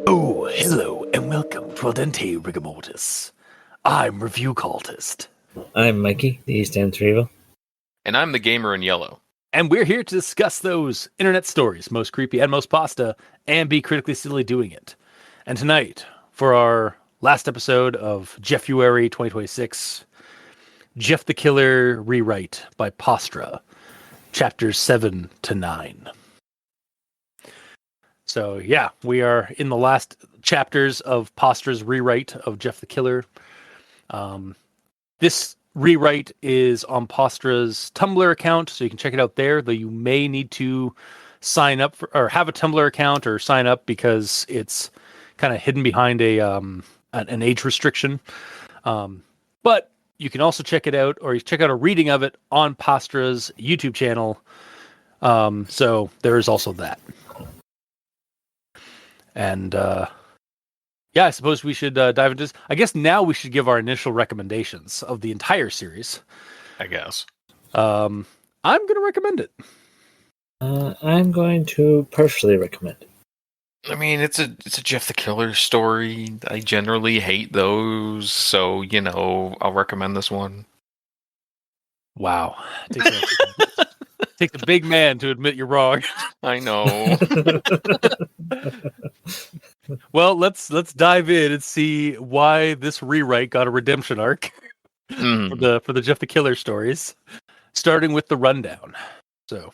Oh, hello, and welcome to Al Dente Rigamortis. I'm Review Cultist. I'm Mikey, the East End Retrieval. And I'm the gamer in yellow. And we're here to discuss those internet stories, most creepy and most pasta, and be critically silly doing it. And tonight, for our last episode of Jeffuary 2026, Jeff the Killer Rewrite by Pastra, Chapters 7-9. So yeah, we are in the last chapters of Pastra's rewrite of Jeff the Killer. This rewrite is on Pastra's Tumblr account, so you can check it out there, though you may need to sign up for, or have a Tumblr account or sign up because it's kind of hidden behind an age restriction. But you can also check it out, or you check out a reading of it on Pastra's YouTube channel. So there is also that. And yeah, I suppose we should dive into this. I guess now we should give our initial recommendations of the entire series. I guess. I'm going to recommend it. I'm going to partially recommend it. I mean, it's a Jeff the Killer story. I generally hate those, so I'll recommend this one. Wow, takes a big man to admit you're wrong. I know. Well, let's dive in and see why this rewrite got a redemption arc for the Jeff the Killer stories. Starting with the rundown. So,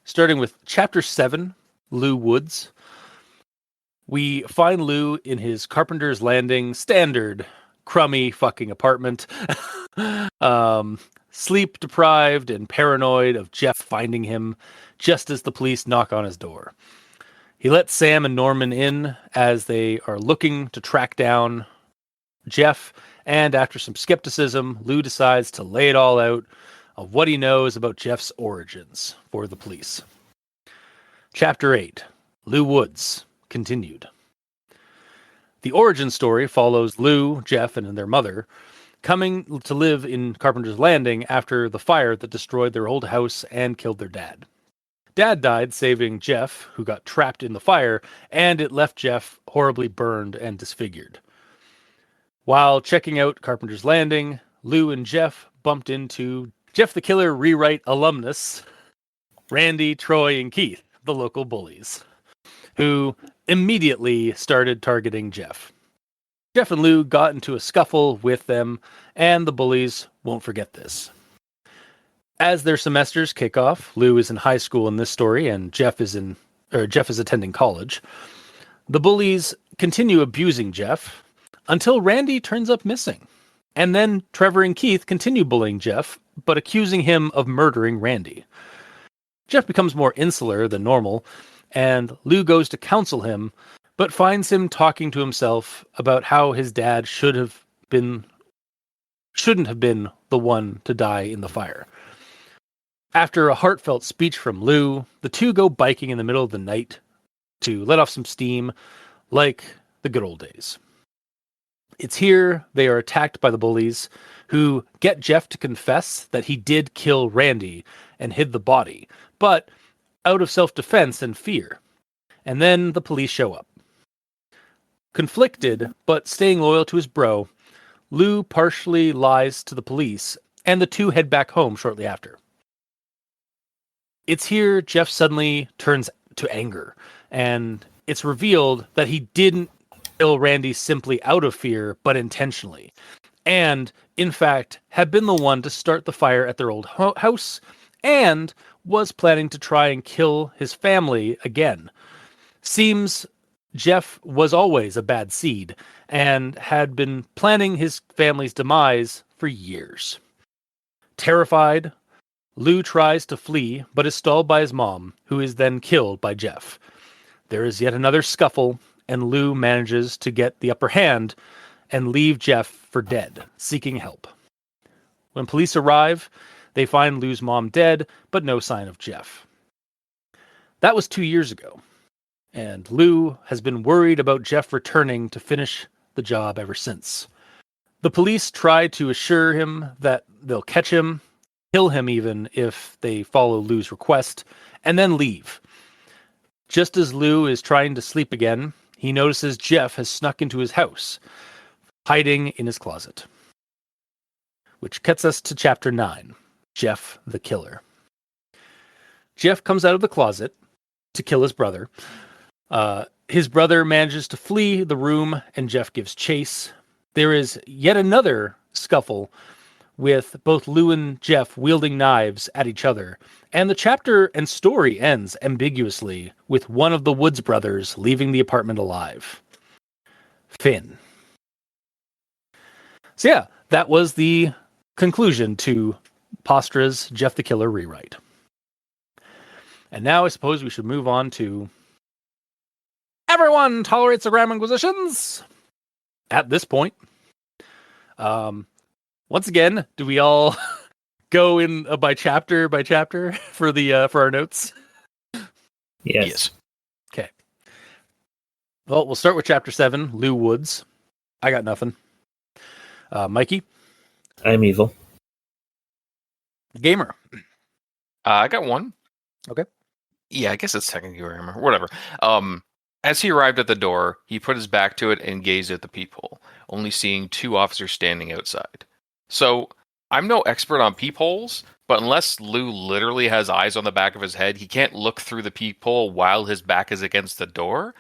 starting with Chapter 7, Lou Woods. We find Lou in his Carpenter's Landing standard crummy fucking apartment. Sleep deprived and paranoid of Jeff finding him just as the police knock on his door. He lets Sam and Norman in as they are looking to track down Jeff, and after some skepticism, Lou decides to lay it all out of what he knows about Jeff's origins for the police. Chapter 8, Lou Woods, continued. The origin story follows Lou, Jeff, and their mother coming to live in Carpenter's Landing after the fire that destroyed their old house and killed their dad. Dad died saving Jeff, who got trapped in the fire, and it left Jeff horribly burned and disfigured. While checking out Carpenter's Landing, Lou and Jeff bumped into Jeff the Killer Rewrite alumnus, Randy, Troy, and Keith, the local bullies, who immediately started targeting Jeff. Jeff and Lou got into a scuffle with them, and the bullies won't forget this. As their semesters kick off, Lou is in high school in this story, and Jeff is attending college. The bullies continue abusing Jeff until Randy turns up missing. And then Trevor and Keith continue bullying Jeff, but accusing him of murdering Randy. Jeff becomes more insular than normal, and Lou goes to counsel him, but finds him talking to himself about how his dad shouldn't have been the one to die in the fire. After a heartfelt speech from Lou, the two go biking in the middle of the night to let off some steam, like the good old days. It's here they are attacked by the bullies, who get Jeff to confess that he did kill Randy and hid the body, but out of self-defense and fear. And then the police show up. Conflicted, but staying loyal to his bro, Lou partially lies to the police, and the two head back home shortly after. It's here Jeff suddenly turns to anger, and it's revealed that he didn't kill Randy simply out of fear, but intentionally, and, in fact, had been the one to start the fire at their old house, and was planning to try and kill his family again. Seems Jeff was always a bad seed, and had been planning his family's demise for years. Terrified, Lou tries to flee, but is stalled by his mom, who is then killed by Jeff. There is yet another scuffle, and Lou manages to get the upper hand and leave Jeff for dead, seeking help. When police arrive, they find Lou's mom dead, but no sign of Jeff. That was 2 years ago. And Lou has been worried about Jeff returning to finish the job ever since. The police try to assure him that they'll catch him, kill him even if they follow Lou's request, and then leave. Just as Lou is trying to sleep again, he notices Jeff has snuck into his house, hiding in his closet. Which gets us to Chapter 9, Jeff the Killer. Jeff comes out of the closet to kill his brother. His brother manages to flee the room, and Jeff gives chase. There is yet another scuffle with both Lou and Jeff wielding knives at each other. And the chapter and story ends ambiguously with one of the Woods brothers leaving the apartment alive. Finn. So yeah, that was the conclusion to Pastra's Jeff the Killer rewrite. And now I suppose we should move on to Everyone Tolerates the Graham Inquisitions. At this point, once again, do we all go in by chapter for the for our notes? Yes. Okay. Well, we'll start with Chapter 7, Lou Woods. I got nothing. Mikey? I'm evil. Gamer? I got one. Okay. Yeah, I guess it's technically grammar. Whatever. As he arrived at the door, he put his back to it and gazed at the peephole, only seeing 2 officers standing outside. So, I'm no expert on peepholes, but unless Lou literally has eyes on the back of his head, he can't look through the peephole while his back is against the door.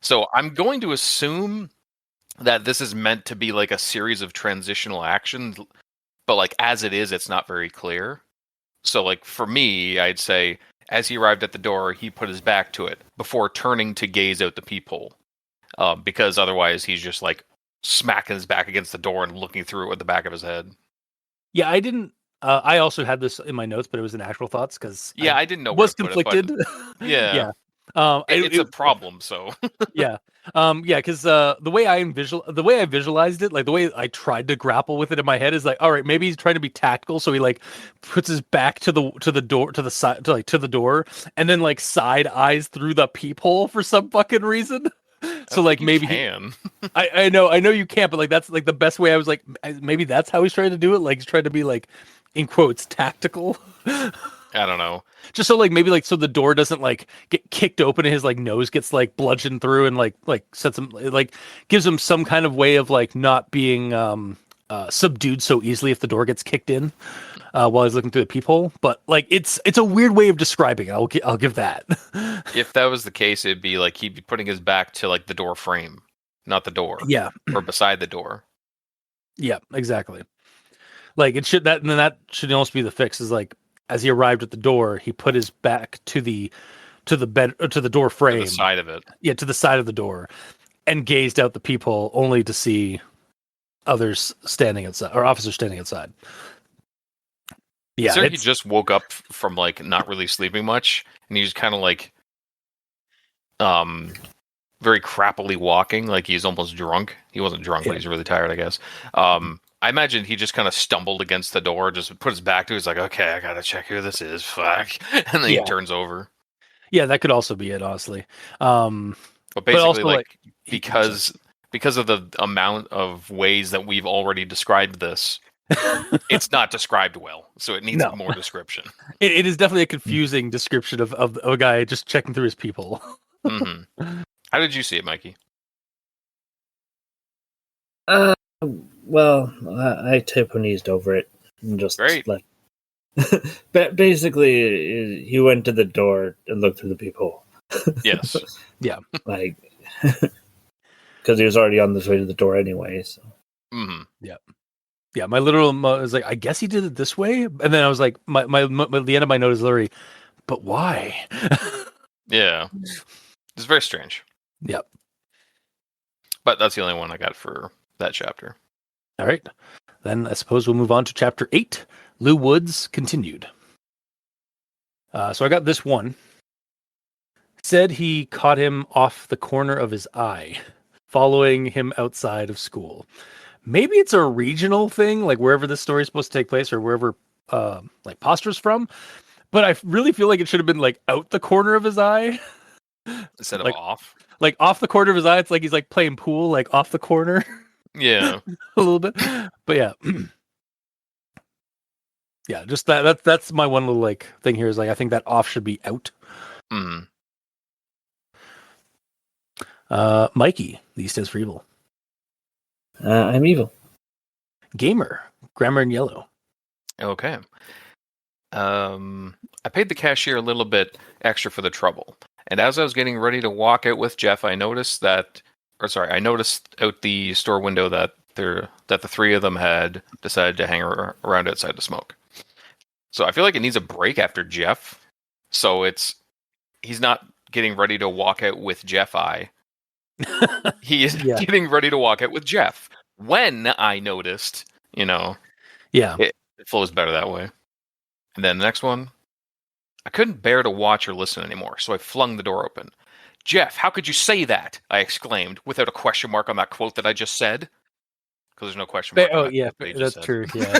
So, I'm going to assume that this is meant to be like a series of transitional actions, but like as it is, it's not very clear. So, like, for me, I'd say, as he arrived at the door, he put his back to it before turning to gaze out the peephole. Because otherwise, he's just like smacking his back against the door and looking through it with the back of his head. Yeah, I didn't. I also had this in my notes, but it was in actual thoughts because I didn't know. Was conflicted. Yeah, yeah. It's a problem. So yeah, because the way I visualized it, like the way I tried to grapple with it in my head is like, all right, maybe he's trying to be tactical, so he like puts his back to the door, to the side, to the door, and then like side eyes through the peephole for some fucking reason. So like maybe can. I know you can't, but like that's like the best way. I was like, maybe that's how he's trying to do it. Like he's trying to be like, in quotes, tactical. I don't know. Just so like maybe like so the door doesn't like get kicked open and his like nose gets like bludgeoned through and like sets him like gives him some kind of way of like not being subdued so easily if the door gets kicked in while he's looking through the peephole. But like it's a weird way of describing it. I'll give that. If that was the case, it'd be like he'd be putting his back to like the door frame, not the door. Yeah, or beside the door. Yeah, exactly. Like it should that should almost be the fix. Is like as he arrived at the door, he put his back to the bed to the door frame, to the side of it. Yeah, to the side of the door, and gazed out the peephole, only to see others standing outside or officers standing outside. Yeah, so he just woke up from like not really sleeping much, and he's kind of like, very crappily walking, like he's almost drunk. He wasn't drunk, but he's really tired, I guess. I imagine he just kind of stumbled against the door, just put his back to it. He's like, okay, I gotta check who this is. Fuck. And then he turns over. Yeah, that could also be it, honestly. But basically, also, like because of the amount of ways that we've already described this, it's not described well. So it needs more description. It is definitely a confusing description of a guy just checking through his peephole. Mm-hmm. How did you see it, Mikey? Well, I typo-kneesed over it and just Great. But basically, he went to the door and looked through the peephole. Yes. Yeah. Like, because he was already on his way to the door anyway. So. Mm-hmm. Yeah. Yeah. My literal was like, I guess he did it this way, and then I was like, my the end of my note is literally, but why? Yeah. It's very strange. Yep. But that's the only one I got for that chapter. All right. Then I suppose we'll move on to chapter 8, Lou Woods continued. So I got this one. Said he caught him off the corner of his eye, following him outside of school. Maybe it's a regional thing, like wherever this story is supposed to take place or wherever like Pastra's from. But I really feel like it should have been like out the corner of his eye. Instead of Like- off. Like off the corner of his eye, it's like he's like playing pool, like off the corner Yeah. a little bit. But yeah. Yeah, just that's my one little like thing here is like I think that off should be out. Mm. Mikey, the stands for evil. I'm evil. Gamer, grammar in yellow. Okay. I paid the cashier a little bit extra for the trouble. And as I was getting ready to walk out with Jeff, I noticed out the store window that the three of them had decided to hang around outside to smoke. So I feel like it needs a break after Jeff. So he's not getting ready to walk out with Jeff. He is Yeah. getting ready to walk out with Jeff. When I noticed, Yeah. it flows better that way. And then the next one, I couldn't bear to watch or listen anymore, so I flung the door open. Jeff, how could you say that? I exclaimed, without a question mark on that quote that I just said. Because there's no question mark. Oh on yeah, that that's true. Yeah.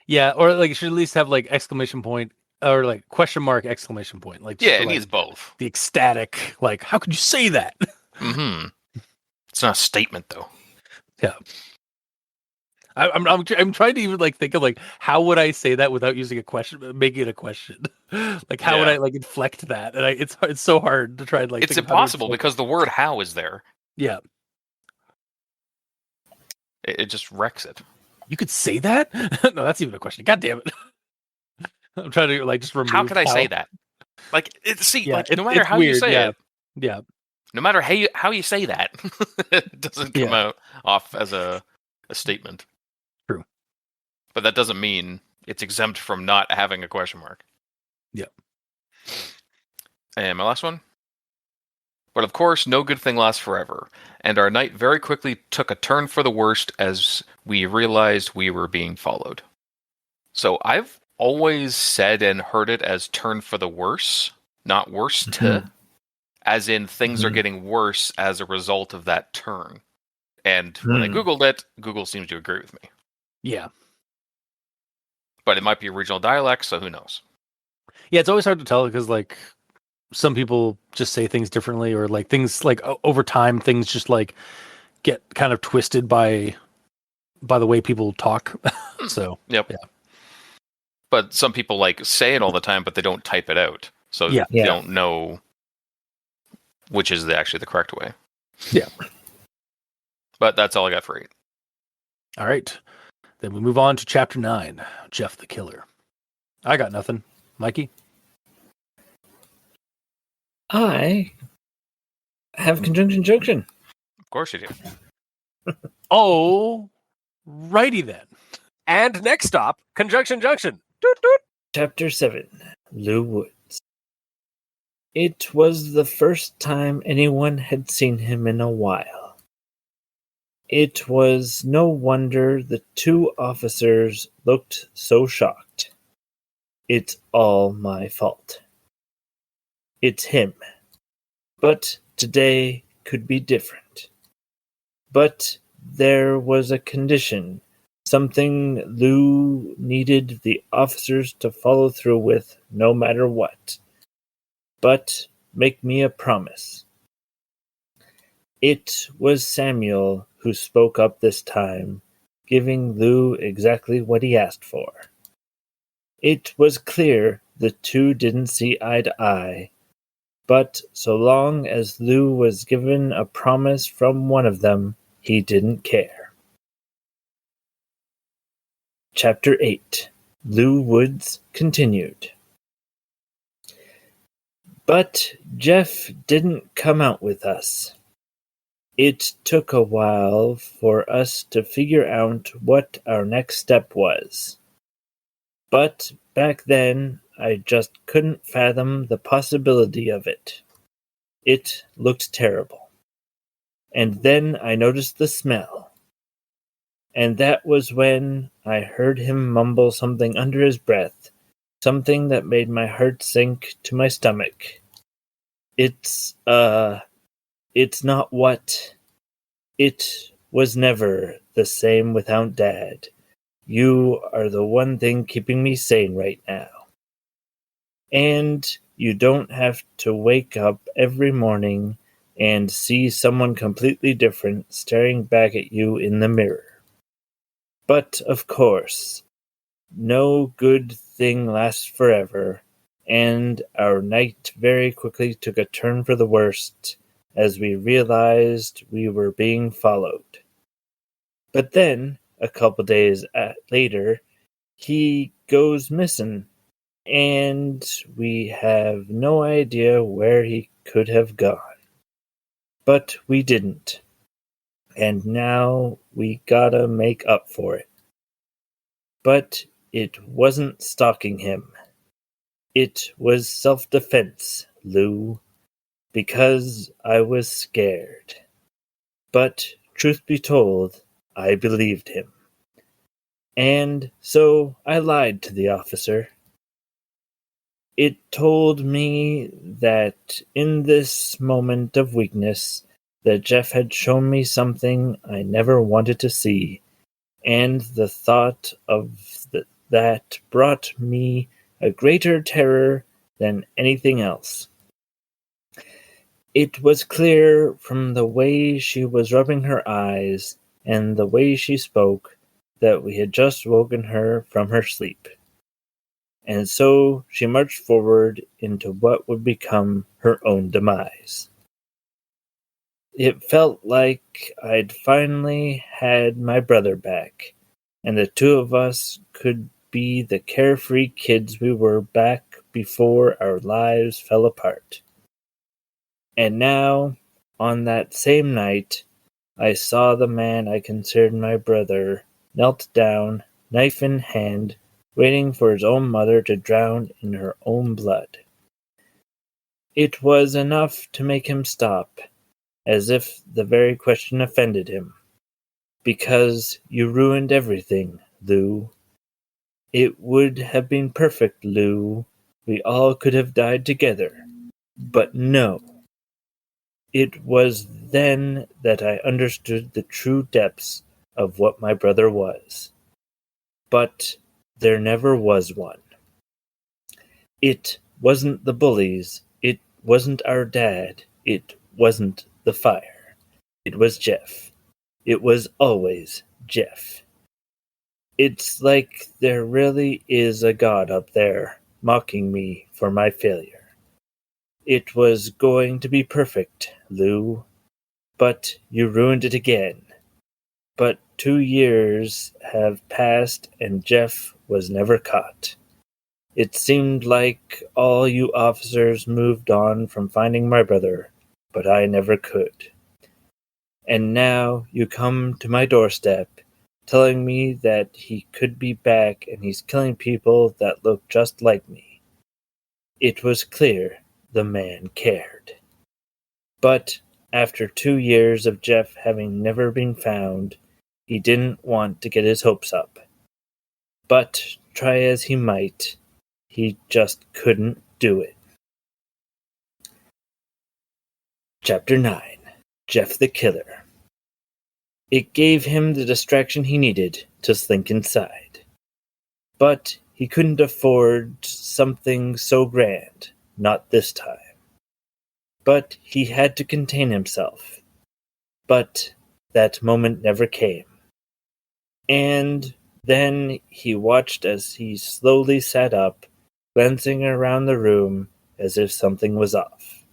Yeah, or like you should at least have like exclamation point or like question mark exclamation point. Like just Yeah, for, it like, needs both. the ecstatic, like, how could you say that? Mm-hmm. It's not a statement though. Yeah. I'm trying to even like think of like how would I say that without using a question, making it a question. Like how would Yeah. I like inflect that? And it's so hard to try and like. It's think of how to impossible inflect- because the word "how" is there. Yeah, It just wrecks it. you could say that. No, that's even a question. God damn it! I'm trying to like just remove. How could I say that? Like, Yeah, no matter it's how weird, you say yeah. it, Yeah, no matter how you say that, it doesn't come out off as a statement. True. But that doesn't mean it's exempt from not having a question mark. Yeah. And my last one. But of course, no good thing lasts forever, and our night very quickly took a turn for the worst as we realized we were being followed. So I've always said and heard it as turn for the worse, not worse to, as in things are getting worse as a result of that turn. And when I Googled it, Google seems to agree with me. yeah. But it might be a regional dialect, so who knows? Yeah, it's always hard to tell because like some people just say things differently, or like things like over time things just like get kind of twisted by the way people talk. So Yep. Yeah. But some people like say it all the time, but they don't type it out, so Yeah. they don't know which is actually the correct way. Yeah. But that's all I got for 8. All right. Then we move on to chapter 9, Jeff the Killer. I got nothing. Mikey? I have conjunction junction. Of course you do. Oh, righty then. And next stop, Conjunction Junction. Doot, doot. Chapter 7, Lou Woods. It was the first time anyone had seen him in a while. It was no wonder the two officers looked so shocked. It's all my fault. It's him. But today could be different. But there was a condition, something Lou needed the officers to follow through with no matter what. But make me a promise. It was Samuel who spoke up this time, giving Lou exactly what he asked for. It was clear the two didn't see eye to eye, but so long as Lou was given a promise from one of them, he didn't care. Chapter 8, Lou Woods continued. But Jeff didn't come out with us. It took a while for us to figure out what our next step was. But back then, I just couldn't fathom the possibility of it. It looked terrible. And then I noticed the smell. And that was when I heard him mumble something under his breath, something that made my heart sink to my stomach. It's not what... It was never the same without Dad. You are the one thing keeping me sane right now. And you don't have to wake up every morning and see someone completely different staring back at you in the mirror. But, of course, no good thing lasts forever, and our night very quickly took a turn for the worst as we realized we were being followed. But then, a couple days later, he goes missing, and we have no idea where he could have gone. But we didn't, and now we gotta make up for it. But it wasn't stalking him. It was self-defense, Lou, because I was scared. But, truth be told, I believed him. And so I lied to the officer. It told me that in this moment of weakness, that Jeff had shown me something I never wanted to see, and the thought of that brought me a greater terror than anything else. It was clear from the way she was rubbing her eyes and the way she spoke that we had just woken her from her sleep. And so she marched forward into what would become her own demise. It felt like I'd finally had my brother back, and the two of us could be the carefree kids we were back before our lives fell apart. And now, on that same night, I saw the man I considered my brother knelt down, knife in hand, waiting for his own mother to drown in her own blood. It was enough to make him stop, as if the very question offended him. Because you ruined everything, Lou. It would have been perfect, Lou. We all could have died together. But no. It was then that I understood the true depths of what my brother was. But there never was one. It wasn't the bullies. It wasn't our dad. It wasn't the fire. It was Jeff. It was always Jeff. It's like there really is a God up there mocking me for my failure. It was going to be perfect, Lou, but you ruined it again. But 2 years have passed and Jeff was never caught. It seemed like all you officers moved on from finding my brother, but I never could. And now you come to my doorstep, telling me that he could be back and he's killing people that look just like me. It was clear the man cared. But after 2 years of Jeff having never been found, he didn't want to get his hopes up. But try as he might, he just couldn't do it. Chapter 9. Jeff the Killer. It gave him the distraction he needed to slink inside. But he couldn't afford something so grand, not this time. But he had to contain himself. But that moment never came. And then he watched as he slowly sat up, glancing around the room as if something was off.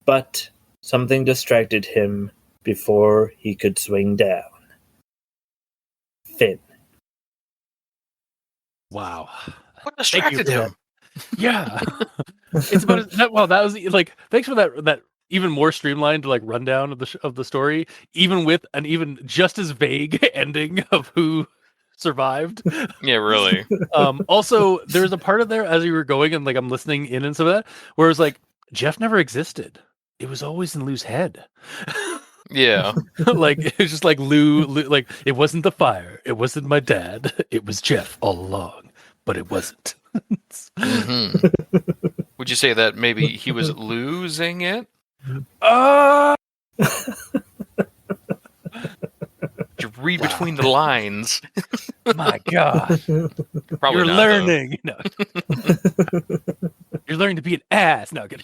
But something distracted him before he could swing down. Finn. Wow. What Thank you distracted for him? Yeah. It's about that. Well, that was like. Thanks for that even more streamlined like rundown of the story, even with an even just as vague ending of who survived. Yeah, really. Also, there's a part of there as you were going and like I'm listening in and some of that where it was like Jeff never existed. It was always in Lou's head. Yeah. Like it was just like Lou, like it wasn't the fire, it wasn't my dad, it was Jeff all along, but it wasn't. Mm-hmm. Would you say that maybe he was losing it? You read between the lines. My God. Probably You're not, learning. No. You're learn to be an ass. No, good.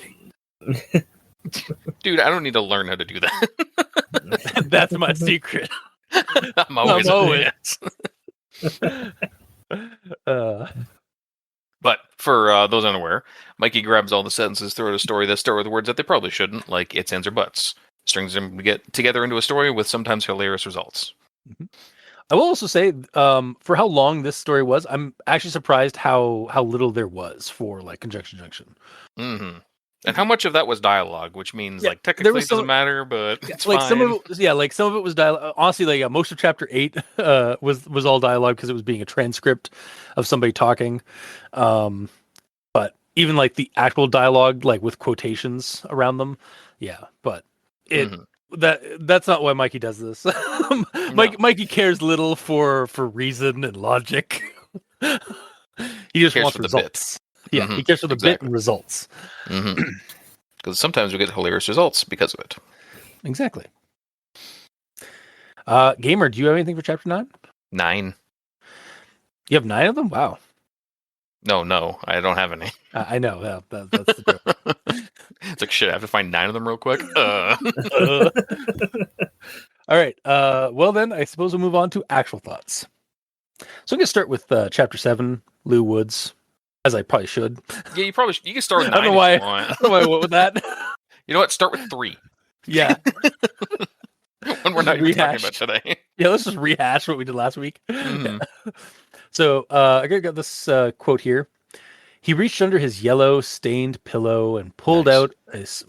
Dude, I don't need to learn how to do that. That's my secret. I'm always always- an ass. But for those unaware, Mikey grabs all the sentences throughout a story that start with words that they probably shouldn't, like its, ands, or buts. Strings them together into a story with sometimes hilarious results. I will also say, for how long this story was, I'm actually surprised how little there was for like Conjunction Junction. Mm-hmm. And how much of that was dialogue, which means Yeah, like technically was it doesn't some- matter, but it's like fine. some of it was dialogue. Honestly, like most of chapter 8 was all dialogue because it was being a transcript of somebody talking. But even like the actual dialogue, like with quotations around them, yeah. But it that's not why Mikey does this. Mikey cares little for reason and logic. He just Cares wants for the results. Yeah, he cares for the bit and results. Because sometimes we get hilarious results because of it. Exactly. Gamer, do you have anything for chapter 9? 9. You have 9 of them? Wow. No, I don't have any. I know. Yeah, that's the joke. It's like, shit, I have to find 9 of them real quick. All right. Well, then, I suppose we'll move on to actual thoughts. So I'm going to start with chapter 7, Lou Woods, as I probably should. Yeah, you can start with 9 I don't know if why. you want. I don't know why I went with that. You know what? Start with 3. Yeah. When we're not even talking Rehashed. about today. Yeah, let's just rehash what we did last week. Mhm. So I got this quote here. He reached under his yellow stained pillow and pulled Nice.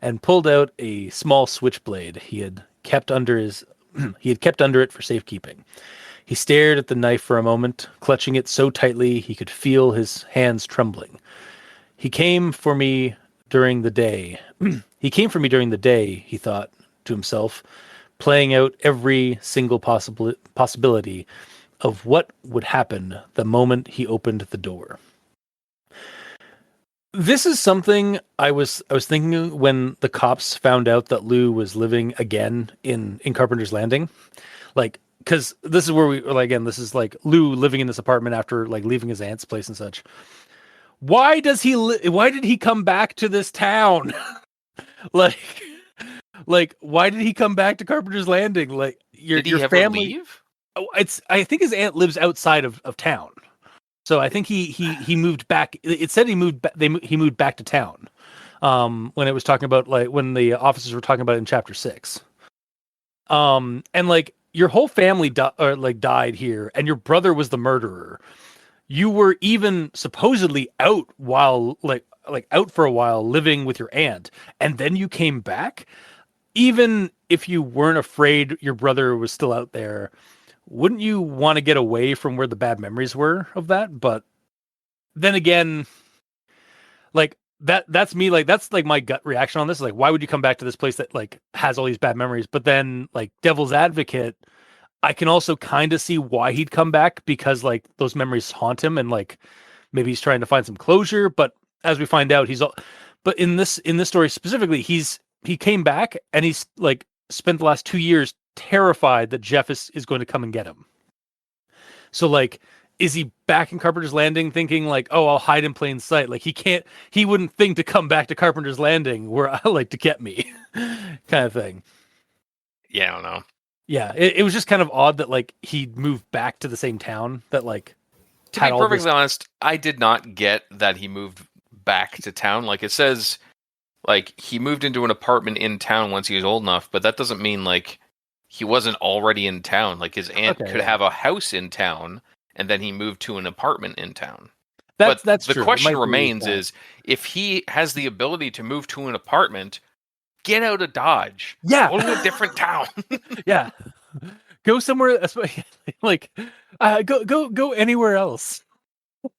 out a small switchblade he had kept under it for safekeeping. He stared at the knife for a moment, clutching it so tightly he could feel his hands trembling. He came for me during the day. He thought to himself, playing out every single possibility of what would happen the moment he opened the door. This is something I was thinking when the cops found out that Lou was living again in Carpenter's Landing, like, because this is where this is like Lou living in this apartment after like leaving his aunt's place and such. Why did he come back to this town? like why did he come back to Carpenter's Landing? Like Did he your ever family leave? I think his aunt lives outside of town. So I think he moved back. It said he moved back. He moved back to town. When it was talking about like when the officers were talking about it in chapter 6. And like your whole family died here, and your brother was the murderer. You were even supposedly out while out for a while living with your aunt, and then you came back. Even if you weren't afraid your brother was still out there, wouldn't you want to get away from where the bad memories were of that? But then again, like that's me, like that's like my gut reaction on this. Like, why would you come back to this place that like has all these bad memories? But then like devil's advocate, I can also kind of see why he'd come back, because like those memories haunt him and like maybe he's trying to find some closure. But as we find out, but in this story specifically, he came back and he's like spent the last 2 years terrified that Jeff is going to come and get him. So like, is he back in Carpenter's Landing thinking like, oh, I'll hide in plain sight? Like he wouldn't think to come back to Carpenter's Landing where I like to get me kind of thing. Yeah, I don't know. Yeah. It was just kind of odd that like he moved back to the same town that like, To be perfectly honest, I did not get that he moved back to town. Like it says, like he moved into an apartment in town once he was old enough, but that doesn't mean like he wasn't already in town. Like his aunt could have a house in town, and then he moved to an apartment in town. That's the true. question remains is, if he has the ability to move to an apartment, get out of Dodge. Yeah. Go to a different town. Yeah. Go somewhere like go anywhere else.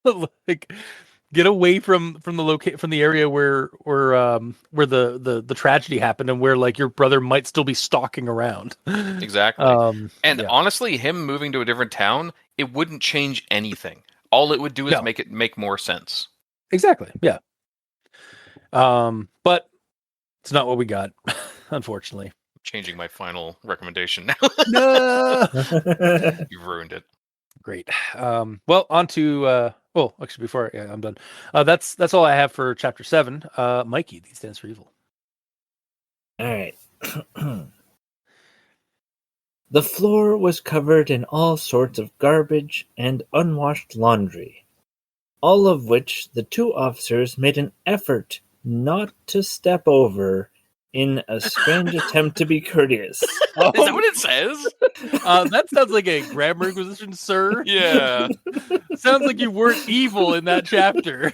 Like get away from the area where the tragedy happened, and where like your brother might still be stalking around. Exactly. Honestly, him moving to a different town, it wouldn't change anything. All it would do is make more sense. Exactly. Yeah. But it's not what we got, unfortunately. Changing my final recommendation now. No. You ruined it. Great. Well, on to Oh, actually, before I'm done. That's all I have for chapter 7. Mikey, D stands for evil. All right. The floor was covered in all sorts of garbage and unwashed laundry, all of which the two officers made an effort not to step over in a strange attempt to be courteous. Is that what it says? That sounds like a grammar inquisition, sir. Yeah. Sounds like you weren't evil in that chapter.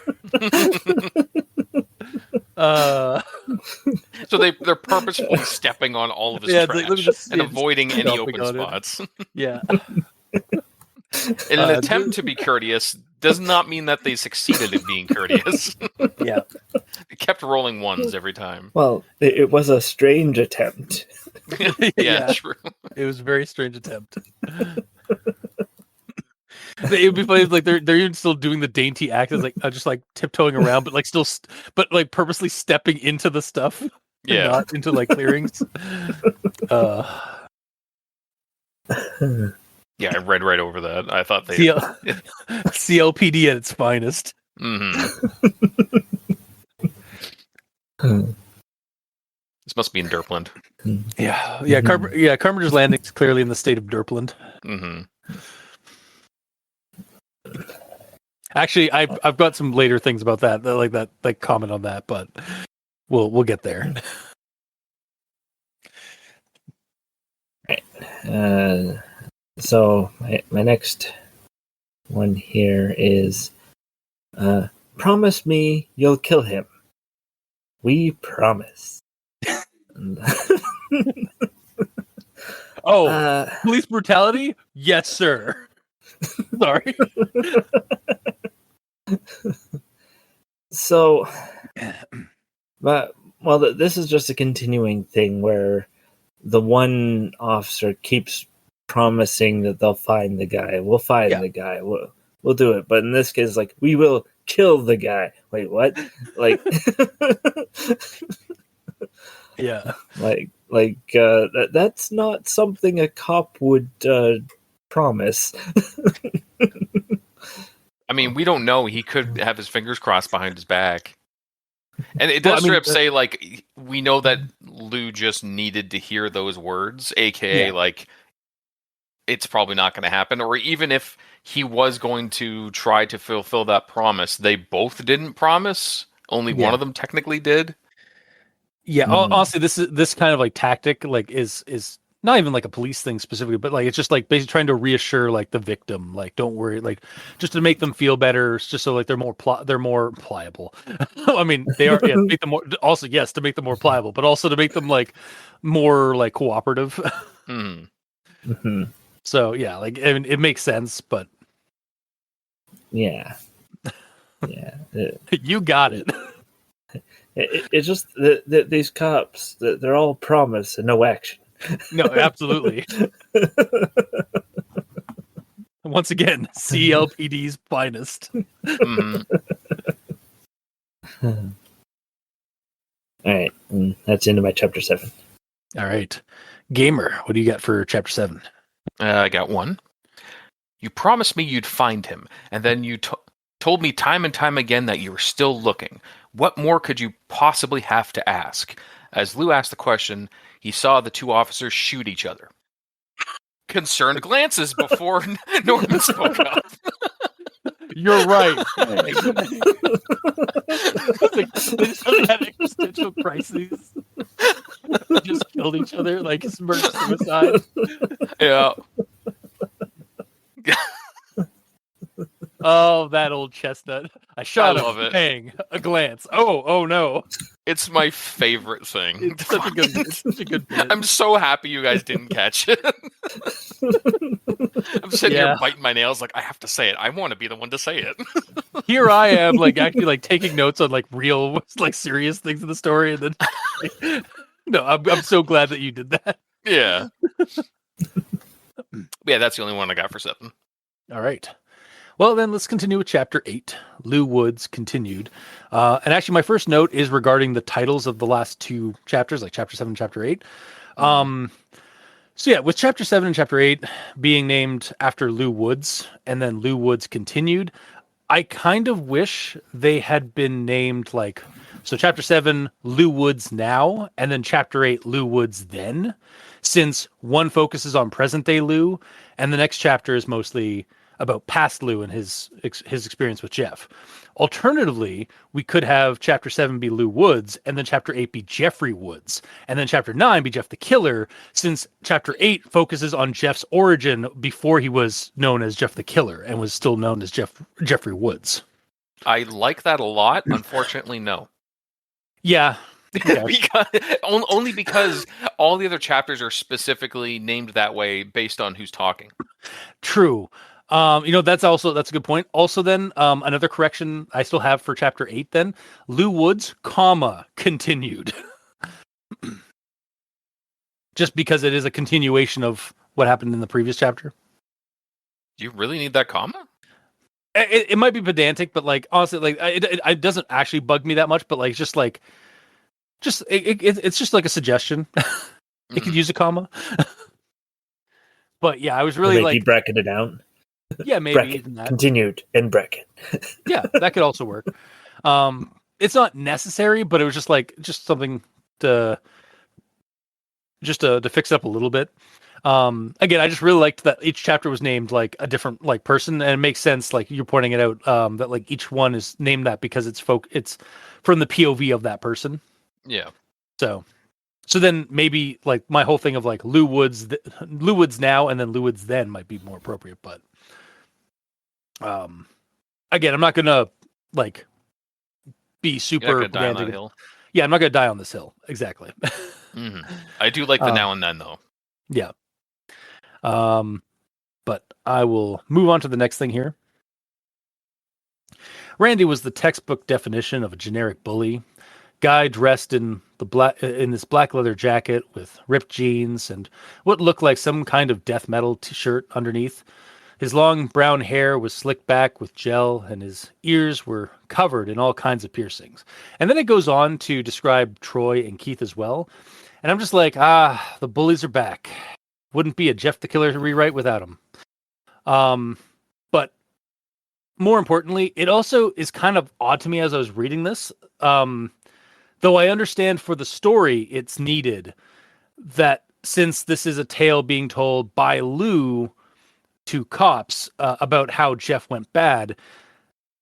So they're purposefully stepping on all of his Yeah, it's like, let me trash just and see, avoiding any stomping open on it. spots. Yeah. In an attempt to be courteous does not mean that they succeeded in being courteous. Yeah. They kept rolling ones every time. Well, it was a strange attempt. Yeah, true. It was a very strange attempt. It would be funny if, like, they're even still doing the dainty act, as like just like tiptoeing around, but like still, but like purposely stepping into the stuff, and Yeah. not into like clearings. Yeah, I read right over that. I thought they. CLPD at its finest. This must be in Derpland. Yeah. Carpenter's Landing is clearly in the state of Derpland. Mm-hmm. Actually, I've got some later things about that, like comment on that, but we'll get there. Right. So my next one here is, promise me you'll kill him. We promise. Police brutality? Yes, sir. Sorry. So, this is just a continuing thing where the one officer keeps promising that they'll find the guy. We'll find the guy. We'll do it. But in this case, like, we will kill the guy. Wait, what? Like, yeah. That's not something a cop would promise. I mean, we don't know. He could have his fingers crossed behind his back. And it does straight up say, like, we know that Lou just needed to hear those words, aka, like, it's probably not going to happen. Or even if he was going to try to fulfill that promise, they both didn't promise. Only one of them technically did. Yeah, honestly, this kind of like tactic, like, is not even like a police thing specifically, but like it's just like basically trying to reassure like the victim, like, don't worry, like, just to make them feel better, just so like they're more pliable. I mean, they are, to make them more, also, yes, to make them more pliable, but also to make them like more like cooperative. Mm-hmm. So yeah, like, I mean, it makes sense, but yeah, you got it. It's just that these cops, they're all promise and no action. No, absolutely. Once again, CLPD's finest. All right, that's the end of my chapter 7. All right, Gamer, what do you got for chapter 7? I got one. You promised me you'd find him, and then you told me time and time again that you were still looking. What more could you possibly have to ask? As Lou asked the question, he saw the two officers shoot each other. Concerned glances before Norman spoke up. You're right. They just had existential crises. They just killed each other, like murder suicide. Yeah. Oh, that old chestnut. I shot him. love it. Bang. A glance. Oh no. It's my favorite thing. It's such a good bit. I'm so happy you guys didn't catch it. I'm sitting here biting my nails like, I have to say it. I want to be the one to say it. Here I am, like, actually, like, taking notes on like real, like, serious things in the story, and then no, I'm so glad that you did that. Yeah. Yeah, that's the only one I got for 7. All right. Well, then let's continue with chapter 8, Lou Woods continued. And actually, my first note is regarding the titles of the last two chapters, like chapter 7 and chapter 8. So yeah, with chapter 7 and chapter 8 being named after Lou Woods, and then Lou Woods continued, I kind of wish they had been named like, so chapter 7, Lou Woods now, and then chapter 8, Lou Woods then, since one focuses on present day Lou, and the next chapter is mostly about past Lou and his experience with Jeff. Alternatively, we could have chapter 7 be Lou Woods, and then chapter 8 be Jeffuary Woods, and then chapter 9 be Jeff the Killer, since chapter 8 focuses on Jeff's origin before he was known as Jeff the Killer and was still known as Jeffuary Woods. I like that a lot. Unfortunately, no. Yeah. Okay. only because all the other chapters are specifically named that way based on who's talking. True. That's a good point. Also, then another correction I still have for chapter 8. Then Lou Woods, continued, just because it is a continuation of what happened in the previous chapter. Do you really need that comma? It might be pedantic, but like honestly, like it doesn't actually bug me that much. But like, it's just like a suggestion. It could use a comma. But yeah, I was really like bracketed out. Yeah, maybe bracket, even that. Continued in bracket. Yeah, that could also work. It's not necessary, but it was just something to fix up a little bit. Again, I just really liked that each chapter was named like a different like person, and it makes sense, like you're pointing it out, that like each one is named that because it's from the POV of that person. Yeah. So then maybe like my whole thing of like Lou Woods now and then Lou Woods then might be more appropriate, but again, I'm not gonna like be super pedantic. Yeah, I'm not gonna die on this hill. Exactly. Mm-hmm. I do like the now and then though. Yeah. But I will move on to the next thing here. Randy was the textbook definition of a generic bully. Guy dressed in this black leather jacket with ripped jeans and what looked like some kind of death metal t-shirt underneath. His long brown hair was slicked back with gel, and his ears were covered in all kinds of piercings. And then it goes on to describe Troy and Keith as well. And I'm just like, the bullies are back. Wouldn't be a Jeff the Killer rewrite without him. But more importantly, it also is kind of odd to me as I was reading this. Though I understand for the story it's needed, that since this is a tale being told by Lou to cops about how Jeff went bad,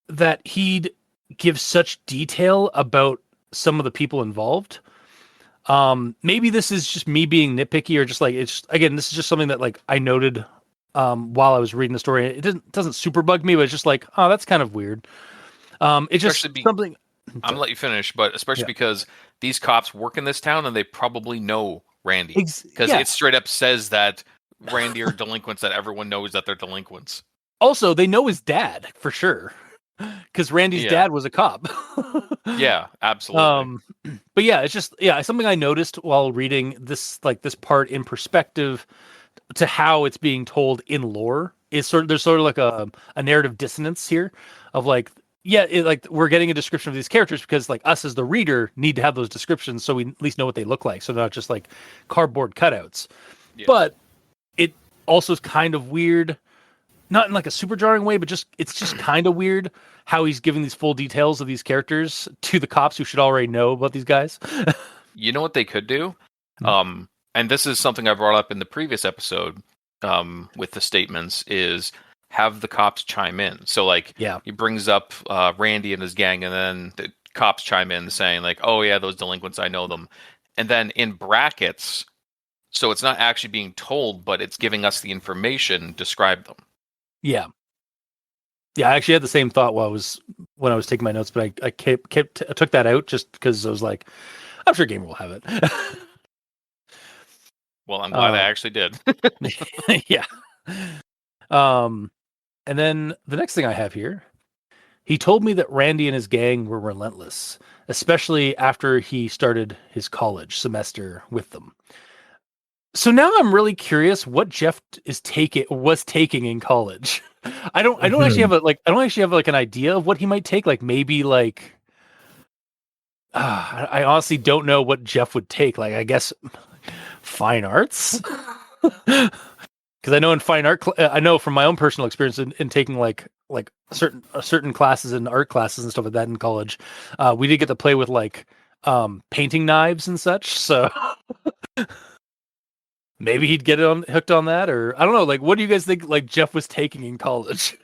that he'd give such detail about some of the people involved. Maybe this is just me being nitpicky, or just like this is just something that like I noted while I was reading the story. It doesn't super bug me, but it's just like, oh, that's kind of weird. It's just something. I'm gonna let you finish, but especially because these cops work in this town and they probably know Randy, because it straight up says that Randy are delinquents, that everyone knows that they're delinquents. Also, they know his dad for sure, because Randy's dad was a cop. Yeah, absolutely. But yeah, it's just something I noticed while reading this part in perspective to how it's being told in lore. There's sort of like a narrative dissonance here of like, we're getting a description of these characters because like us as the reader need to have those descriptions so we at least know what they look like, so they're not just like cardboard cutouts. Yeah. But it also is kind of weird, not in like a super jarring way, but it's just kind of weird how he's giving these full details of these characters to the cops who should already know about these guys. You know what they could do? And this is something I brought up in the previous episode with the statements, is have the cops chime in. So like, he brings up Randy and his gang, and then the cops chime in saying like, oh yeah, those delinquents, I know them. And then in brackets, so it's not actually being told, but it's giving us the information, describe them. Yeah. Yeah, I actually had the same thought when I was taking my notes, but I took that out just because I was like, I'm sure Gamer will have it. Well, I'm glad I actually did. Yeah. And then the next thing I have here, he told me that Randy and his gang were relentless, especially after he started his college semester with them. So now I'm really curious what Jeff was taking in college. I don't actually have an idea of what he might take. Like maybe like, I honestly don't know what Jeff would take. Like, I guess fine arts. Because I know in fine art, I know from my own personal experience in taking like certain classes and art classes and stuff like that in college, we did get to play with like painting knives and such. So maybe he'd get hooked on that, or I don't know. Like, what do you guys think? Like Jeff was taking in college?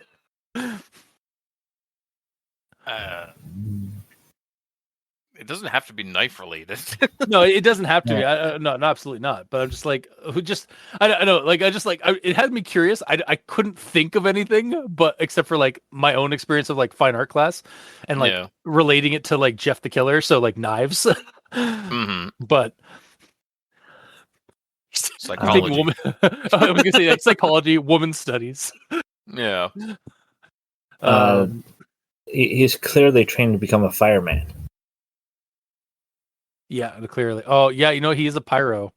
It doesn't have to be knife related. No, it doesn't have to be. Yeah. No, absolutely not. But I'm just like, I know. Like, it had me curious. I couldn't think of anything, but except for like my own experience of like fine art class, and like Yeah. relating it to like Jeff the Killer. So like knives, Mm-hmm. but I'm thinking Psychology. I was gonna say like, psychology, women's studies. Yeah. He's clearly trained to become a fireman. Yeah, clearly. Oh, yeah. You know, he is a pyro,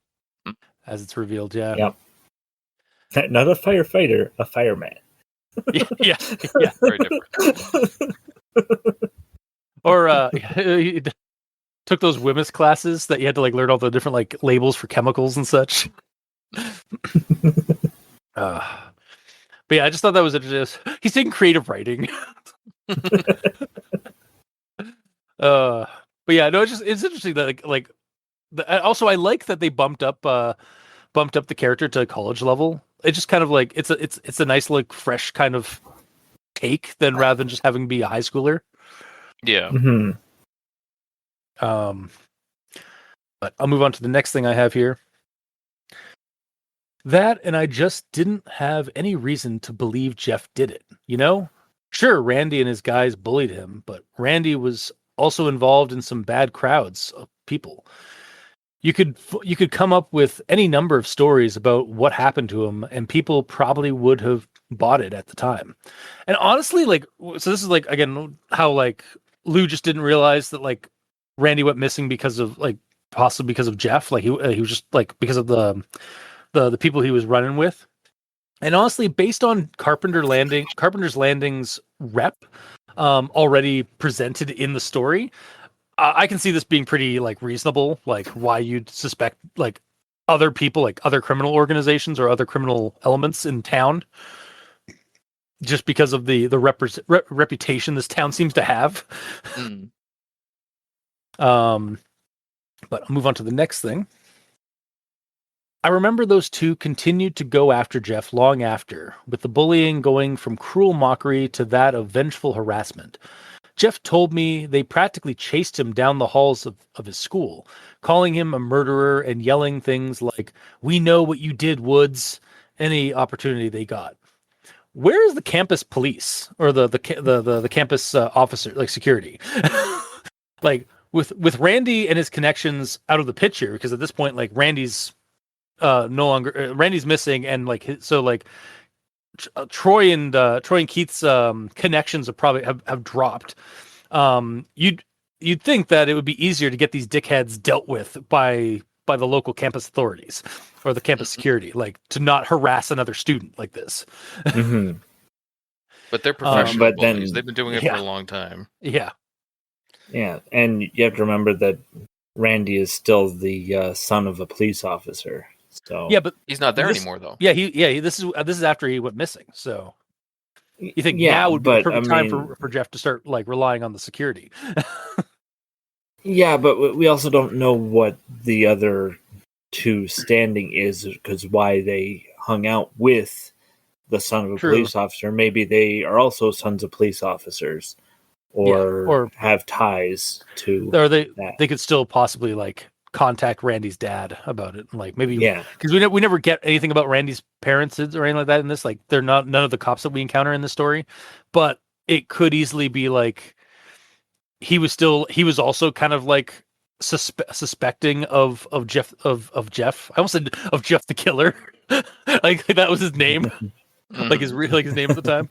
Mm. as it's revealed. Yeah. Yep. Not a firefighter, a fireman. yeah. Very different. Or he took those WMIS classes that you had to like learn all the different like labels for chemicals and such. But yeah, I just thought that was interesting. He's taking creative writing. But yeah, no, it's interesting that also I like that they bumped up the character to college level. It just kind of like it's a nice like fresh kind of take than rather than just having be a high schooler. Yeah. Mm-hmm. But I'll move on to the next thing I have here. That, and I just didn't have any reason to believe Jeff did it. You know, sure, Randy and his guys bullied him, but Randy was also involved in some bad crowds of people. You could come up with any number of stories about what happened to him, and people probably would have bought it at the time. And honestly, like, so this is like again how like Lou just didn't realize that like Randy went missing because of like possibly because of Jeff. Like he was just like because of the people he was running with. And honestly, based on Carpenter's Landing's rep already presented in the story, I can see this being pretty like reasonable, like why you'd suspect like other people, like other criminal organizations or other criminal elements in town, just because of the reputation this town seems to have. Mm. But I'll move on to the next thing. I remember those two continued to go after Jeff long after, with the bullying going from cruel mockery to that of vengeful harassment. Jeff told me they practically chased him down the halls of his school, calling him a murderer and yelling things like, "We know what you did, Woods," any opportunity they got. Where is the campus police or the campus officer, like security? Like with Randy and his connections out of the picture, because at this point, like Randy's no longer Randy's missing, and like Troy and Keith's connections have probably have dropped. You'd think that it would be easier to get these dickheads dealt with by the local campus authorities or the campus security, like to not harass another student like this. Mm-hmm. But they're professional but then- bullies. They've been doing it for a long time. Yeah, Yeah, and you have to remember that Randy is still the son of a police officer. So yeah, but He's not there This- anymore, though. yeah, this is after he went missing. So you think now would be the perfect time for Jeff to start like relying on the security. Yeah, but we also don't know what the other two standing is, because why they hung out with the son of a True. police officer. Maybe they are also sons of police officers, or have ties to Or they that. could still possibly like contact Randy's dad about it, like maybe Yeah, because we never get anything about Randy's parents or anything like that in this. Like they're none of the cops that we encounter in this story, but it could easily be like he was also kind of like suspecting of Jeff of Jeff. I almost said of Jeff the Killer, like that was his name, like his name at the time.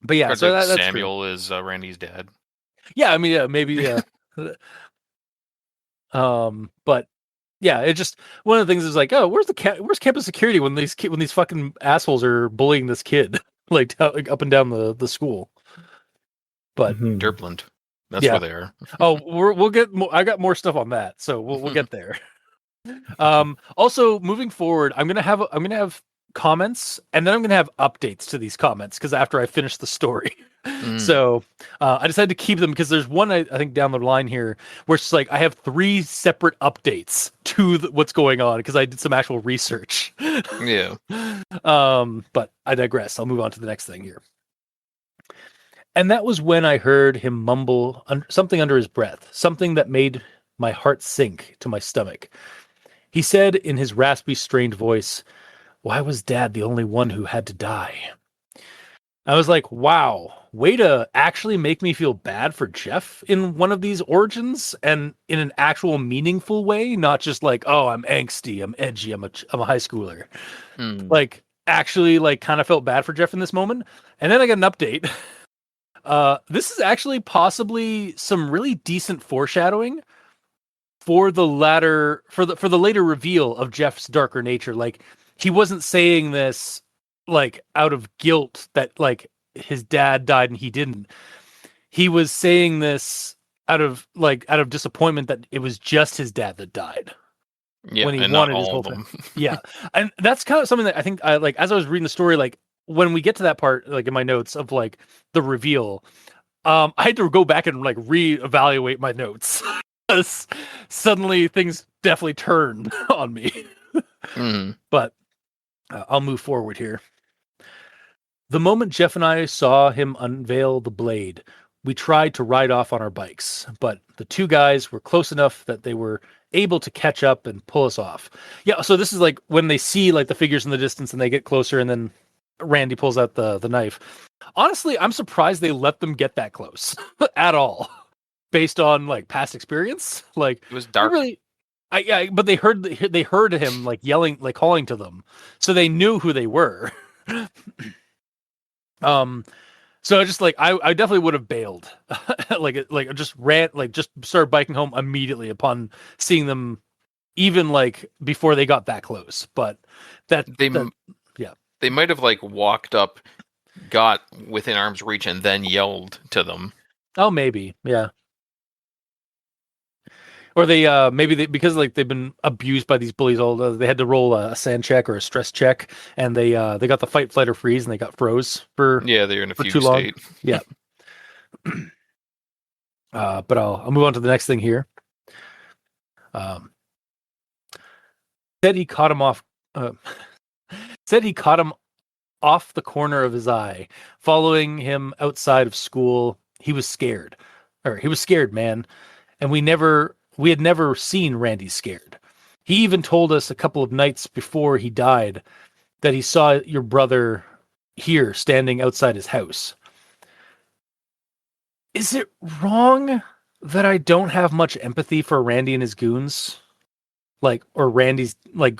But yeah, so that's Samuel true. is Randy's dad. Yeah, I mean, yeah, maybe, yeah. But yeah, it just one of the things is like, oh, where's campus security when these fucking assholes are bullying this kid like up and down the school? But Mhm. Derpland. That's Yeah. where they are. oh, we'll get more. I got more stuff on that, so we'll get there. Also, moving forward, I'm gonna have comments, and then I'm going to have updates to these comments because after I finish the story. So I decided to keep them because there's one I think down the line here where it's like I have 3 separate updates to what's going on because I did some actual research. Yeah. But I digress. I'll move on to the next thing here. And that was when I heard him mumble something under his breath, something that made my heart sink to my stomach. He said in his raspy, strained voice, "Why was Dad the only one who had to die?" I was like, wow, way to actually make me feel bad for Jeff in one of these origins and in an actual meaningful way, not just like, oh, I'm angsty, I'm edgy, I'm a high schooler. Like, actually, like, kind of felt bad for Jeff in this moment. And then I got an update. This is actually possibly some really decent foreshadowing for the later reveal of Jeff's darker nature. Like, he wasn't saying this like out of guilt that like his dad died and he didn't. He was saying this out of disappointment that it was just his dad that died. Yeah, when he and wanted not his all whole of them. Yeah. And that's kind of something that I think I like as I was reading the story, like when we get to that part, like in my notes of like the reveal, I had to go back and like reevaluate my notes. Because suddenly things definitely turned on me. But I'll move forward here. The moment Jeff and I saw him unveil the blade, we tried to ride off on our bikes, but the 2 guys were close enough that they were able to catch up and pull us off. Yeah, so this is like when they see like the figures in the distance and they get closer and then Randy pulls out the knife. Honestly, I'm surprised they let them get that close at all, based on like past experience. Like It was dark. But they heard him like yelling, like calling to them, so they knew who they were. So I just like I definitely would have bailed, like just ran, like just started biking home immediately upon seeing them, even like before they got that close. But They might have like walked up, got within arm's reach, and then yelled to them. Oh, maybe, yeah. Or they because like they've been abused by these bullies they had to roll a sand check or a stress check, and they got the fight, flight, or freeze, and they got froze for they're in a for fugue too long. state. Yeah. But I'll move on to the next thing here. Said he caught him off. Said he caught him off the corner of his eye, following him outside of school. He was scared, man, and we had never seen Randy scared. He even told us a couple of nights before he died that he saw your brother here standing outside his house. Is it wrong that I don't have much empathy for Randy and his goons? Like, or Randy's like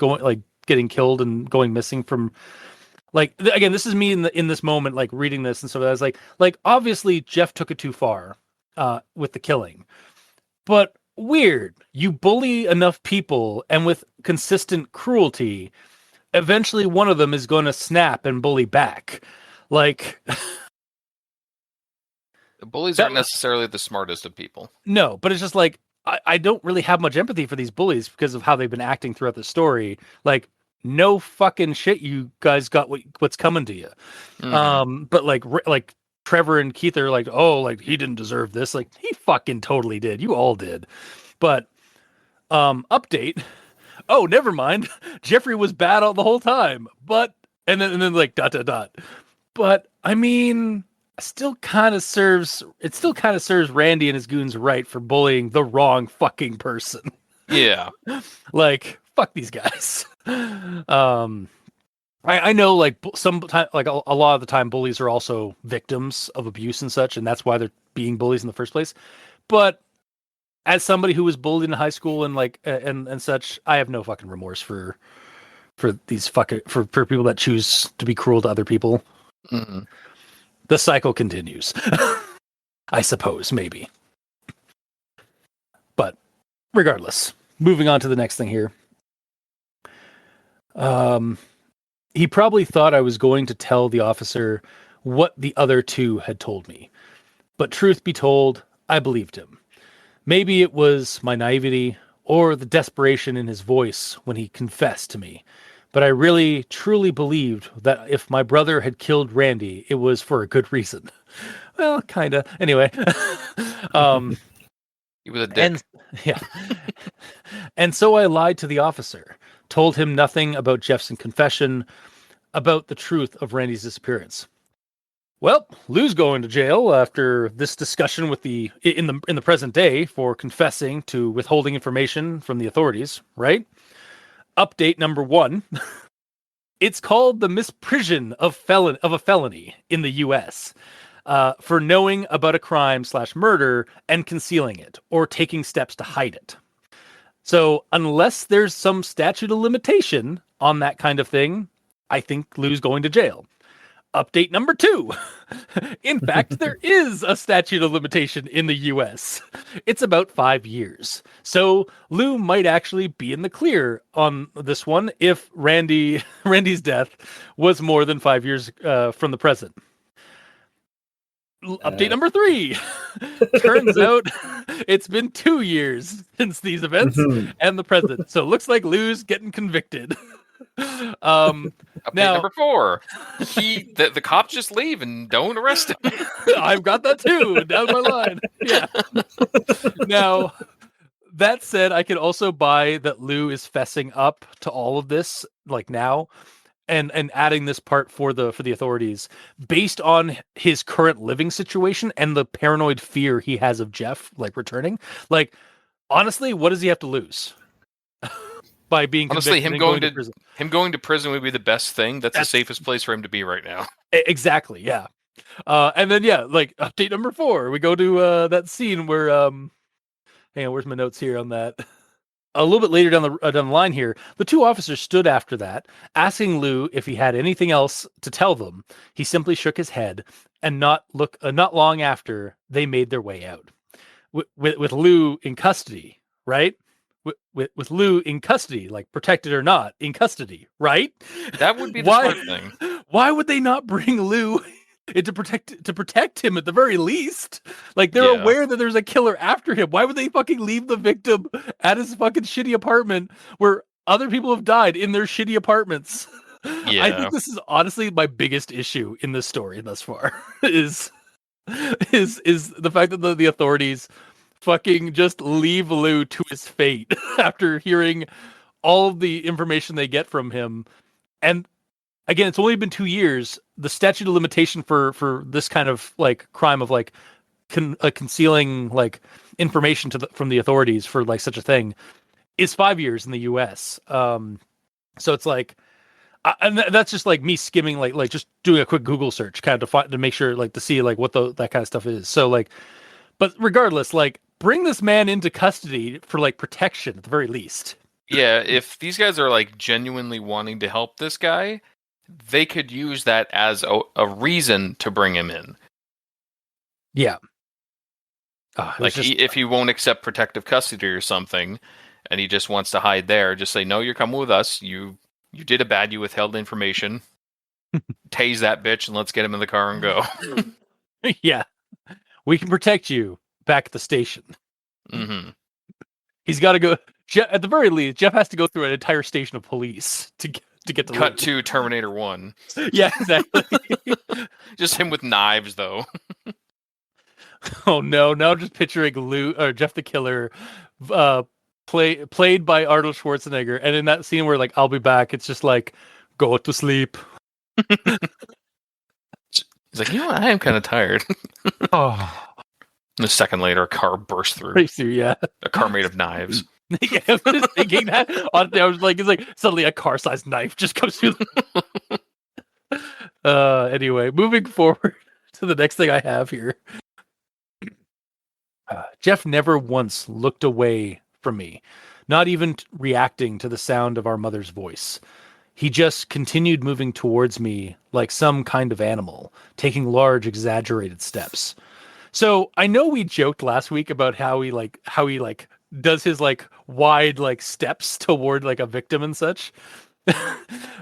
getting killed and going missing from, like, again, this is me in this moment, like reading this. And so I was like obviously Jeff took it too far with the killing, but weird. You bully enough people and with consistent cruelty, eventually one of them is going to snap and bully back. Like, the bullies aren't necessarily the smartest of people. No, but it's just like, I don't really have much empathy for these bullies because of how they've been acting throughout the story. Like, no fucking shit, you guys got what's coming to you. But like Trevor and Keith are like, oh, like he didn't deserve this. Like, he fucking totally did. You all did. But update. Oh, never mind. Jeffrey was bad all the whole time. But and then like ... But I mean, it still kind of serves Randy and his goons right for bullying the wrong fucking person. Yeah. Like, fuck these guys. I know, like, sometimes, like, a lot of the time bullies are also victims of abuse and such, and that's why they're being bullies in the first place. But as somebody who was bullied in high school and like and such, I have no fucking remorse for these for people that choose to be cruel to other people. The cycle continues. I suppose, maybe. But regardless, moving on to the next thing here. He probably thought I was going to tell the officer what the other 2 had told me. But truth be told, I believed him. Maybe it was my naivety or the desperation in his voice when he confessed to me. but I really, truly believed that if my brother had killed Randy, it was for a good reason. Well, kind of. Anyway. He was a dick. And yeah. And so I lied to the officer, told him nothing about Jeff's confession, about the truth of Randy's disappearance. Well, Lou's going to jail after this discussion with in the present day for confessing to withholding information from the authorities, right? Update number 1. It's called the misprision of a felony in the U.S. For knowing about a crime/murder and concealing it or taking steps to hide it. So unless there's some statute of limitation on that kind of thing, I think Lou's going to jail. Update number 2. In fact, there is a statute of limitation in the US. It's about 5 years. So Lou might actually be in the clear on this one if Randy's death was more than 5 years from the present. Update number 3. Turns out it's been 2 years since these events and the present. So it looks like Lou's getting convicted. Update number 4. The cops just leave and don't arrest him. I've got that too down my line. Yeah. Now, that said, I can also buy that Lou is fessing up to all of this, like now, and adding this part for the authorities based on his current living situation and the paranoid fear he has of Jeff like returning. Like, honestly, what does he have to lose? By being honestly, him going to prison would be the best thing. That's the safest place for him to be right now. Exactly, yeah. And then like update number 4, we go to that scene where hang on, where's my notes here on that? A little bit later down the line here, the 2 officers stood after that, asking Lou if he had anything else to tell them. He simply shook his head, and not long after, they made their way out with Lou in custody, right? With Lou in custody, like protected or not, in custody, right? That would be the smart thing. Why would they not bring Lou to protect him at the very least? Like, they're aware that there's a killer after him. Why would they fucking leave the victim at his fucking shitty apartment where other people have died in their shitty apartments? Yeah. I think this is honestly my biggest issue in this story thus far is the fact that the authorities fucking just leave Lou to his fate after hearing all of the information they get from him. And again, it's only been 2 years. The statute of limitation for this kind of like crime of like concealing like information from the authorities for like such a thing is 5 years in the US. So it's like, and that's just like me skimming, like just doing a quick Google search kind of to make sure, like, to see like what that kind of stuff is. So like, but regardless, like, bring this man into custody for like protection at the very least. Yeah, if these guys are like genuinely wanting to help this guy, they could use that as a reason to bring him in. Yeah. Like, if he won't accept protective custody or something, and he just wants to hide there, just say, no, you're coming with us. You did a bad, you withheld information. Tase that bitch and let's get him in the car and go. Yeah. We can protect you back at the station. Mm-hmm. He's got to go. At the very least, Jeff has to go through an entire station of police to get to cut to Terminator 1. Yeah, exactly. Just him with knives, though. Oh no! Now I'm just picturing Lou or Jeff the Killer, played by Arnold Schwarzenegger, and in that scene where like I'll be back, it's just like go to sleep. He's like, I am kind of tired. Oh. And a second later, a car bursts through. Yeah, a car made of knives. Yeah, I was just thinking that. Honestly, I was like, it's like suddenly a car-sized knife just comes through. Anyway, moving forward to the next thing I have here. Jeff never once looked away from me, not even reacting to the sound of our mother's voice. He just continued moving towards me like some kind of animal, taking large, exaggerated steps. So I know we joked last week about how he does his like wide like steps toward like a victim and such.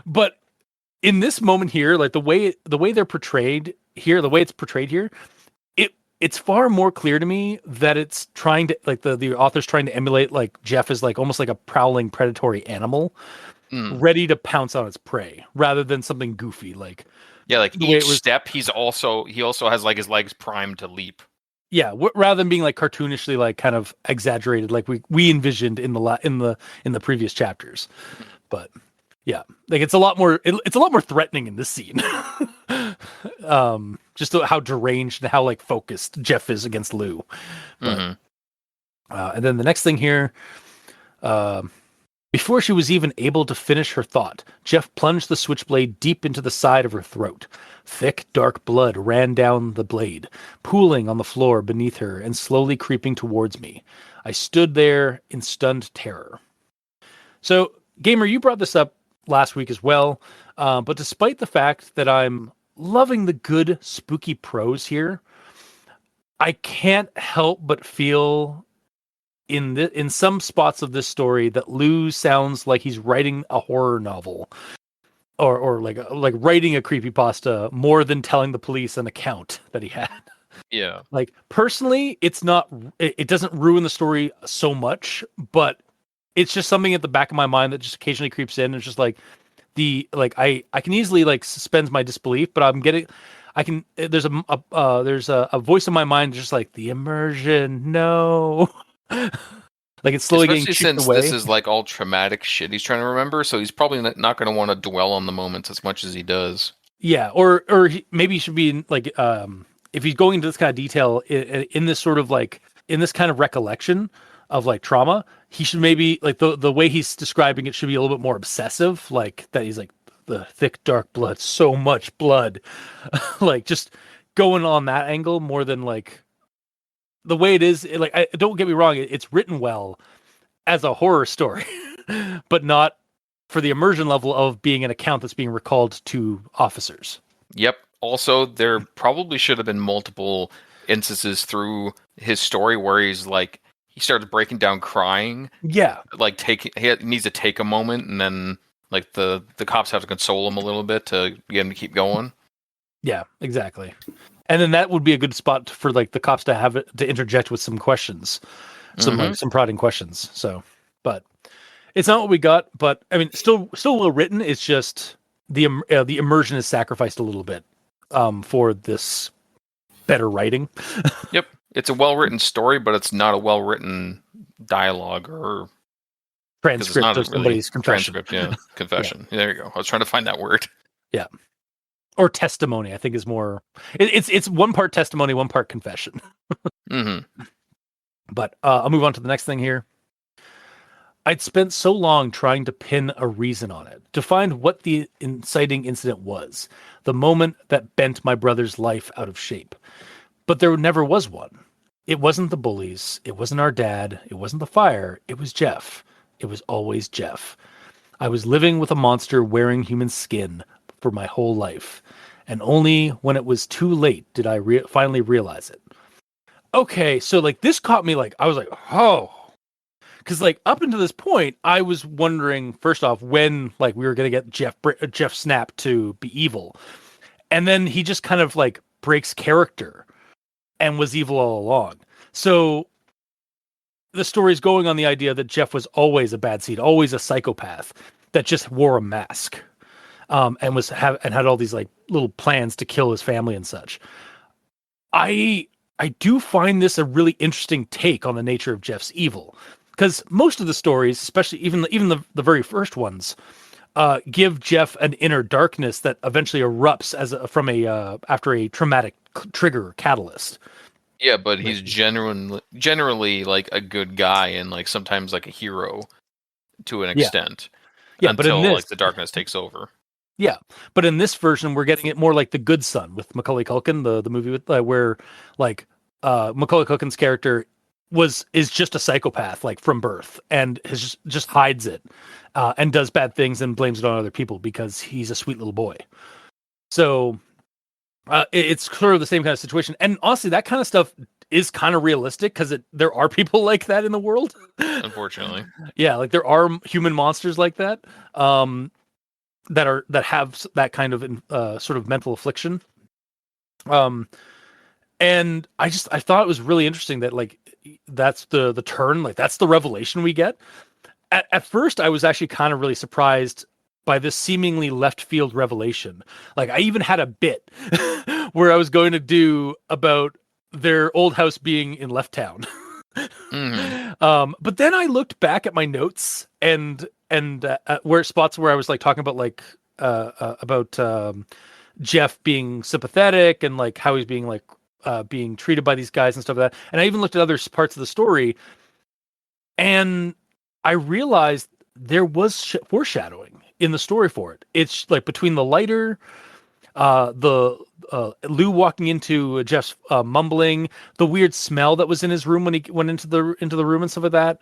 But in this moment here, like the way they're portrayed here, the way it's portrayed here, it's far more clear to me that it's trying to like the author's trying to emulate like Jeff is like almost like a prowling predatory animal. ready to pounce on its prey rather than something goofy like. Yeah, like the way each it was- step, he also has like his legs primed to leap. Yeah, rather than being like cartoonishly like kind of exaggerated like we envisioned in the previous chapters. But yeah, like it's a lot more threatening in this scene. Just how deranged and how like focused Jeff is against Lou. But and then the next thing here, before she was even able to finish her thought, Jeff plunged the switchblade deep into the side of her throat. Thick, dark blood ran down the blade, pooling on the floor beneath her and slowly creeping towards me. I stood there in stunned terror. So, Gamer, you brought this up last week as well, but despite the fact that I'm loving the good, spooky prose here, I can't help but feel in some spots of this story that Lou sounds like he's writing a horror novel or like writing a creepypasta more than telling the police an account that he had. Yeah. Like personally, it doesn't ruin the story so much, but it's just something at the back of my mind that just occasionally creeps in. It's just like I can easily like suspend my disbelief, but there's a voice in my mind just like the immersion, no. Like it's slowly Especially getting chipped since away. this is like all traumatic shit he's trying to remember, so he's probably not going to want to dwell on the moments as much as he does. Yeah, or maybe he should be in, like if he's going into this kind of detail in this sort of like in this kind of recollection of like trauma, he should maybe like the way he's describing it should be a little bit more obsessive, like that he's like the thick dark blood, so much blood, like just going on that angle more than like the way it is. Don't get me wrong, it's written well as a horror story, but not for the immersion level of being an account that's being recalled to officers. Yep. Also, there probably should have been multiple instances through his story where he's like he starts breaking down crying. Yeah. Like he needs to take a moment, and then like the cops have to console him a little bit to get him to keep going. Yeah, exactly. And then that would be a good spot for like the cops to have it to interject with some questions, some prodding questions. So, but it's not what we got. But I mean, still well written. It's just the immersion is sacrificed a little bit for this better writing. Yep, it's a well written story, but it's not a well written dialogue or transcript of somebody's confession. Transcript, yeah, confession. Yeah. There you go. I was trying to find that word. Yeah. Or testimony, I think is more. It's one part testimony, one part confession. But I'll move on to the next thing here. I'd spent so long trying to pin a reason on it, to find what the inciting incident was, the moment that bent my brother's life out of shape. But there never was one. It wasn't the bullies. It wasn't our dad. It wasn't the fire. It was Jeff. It was always Jeff. I was living with a monster wearing human skin for my whole life, and only when it was too late did I finally realize it. Okay, so like this caught me like I was like, oh, because like up until this point, I was wondering first off when like we were gonna get Jeff Snap to be evil, and then he just kind of like breaks character and was evil all along. So the story's going on the idea that Jeff was always a bad seed, always a psychopath that just wore a mask. And had all these like little plans to kill his family and such. I do find this a really interesting take on the nature of Jeff's evil, because most of the stories, especially even the very first ones, give Jeff an inner darkness that eventually erupts after a traumatic trigger or catalyst. Yeah, but he's generally like a good guy and like sometimes like a hero to an extent. Yeah, until but in this, like the darkness takes over. Yeah, but in this version, we're getting it more like The Good Son with Macaulay Culkin, the movie with where like Macaulay Culkin's character is just a psychopath like from birth and just hides it and does bad things and blames it on other people because he's a sweet little boy. So it's sort of the same kind of situation, and honestly, that kind of stuff is kind of realistic because there are people like that in the world. Unfortunately, yeah, like there are human monsters like that. That have that kind of sort of mental affliction. And I thought it was really interesting that like that's the turn, like that's the revelation we get. at first I was actually kind of really surprised by this seemingly left field revelation. Like I even had a bit where I was going to do about their old house being in Left Town. But then I looked back at my notes and where spots where I was like talking about like about Jeff being sympathetic and like how he's being like being treated by these guys and stuff like that. And I even looked at other parts of the story, and I realized there was foreshadowing in the story for it. It's like between the lighter, the Lou walking into Jeff's mumbling, the weird smell that was in his room when he went into the room and stuff like that.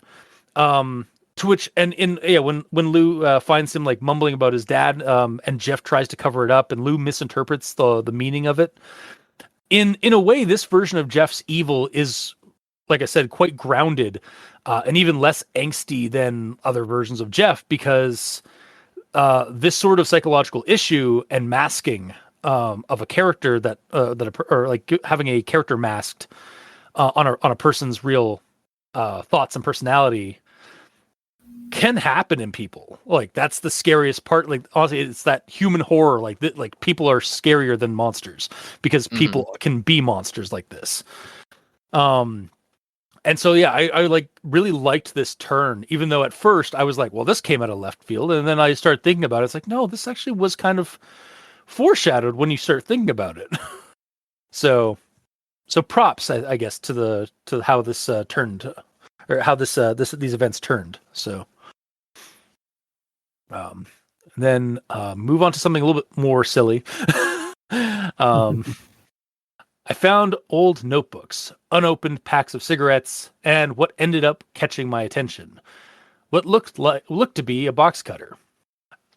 To which when Lou finds him like mumbling about his dad, and Jeff tries to cover it up, and Lou misinterprets the meaning of it. In a way, this version of Jeff's evil is, like I said, quite grounded, and even less angsty than other versions of Jeff, because this sort of psychological issue and masking of a character or like having a character masked on a person's real thoughts and personality can happen in people. Like that's the scariest part. Like honestly, it's that human horror. Like people are scarier than monsters because people can be monsters like this. And so yeah, I like really liked this turn, even though at first I was like, well, this came out of left field, and then I started thinking about it. It's like, no, this actually was kind of foreshadowed when you start thinking about it. so props, I guess, to how this turned, or how these events turned. So. Then move on to something a little bit more silly. I found old notebooks, unopened packs of cigarettes, and what ended up catching my attention. What looked to be a box cutter.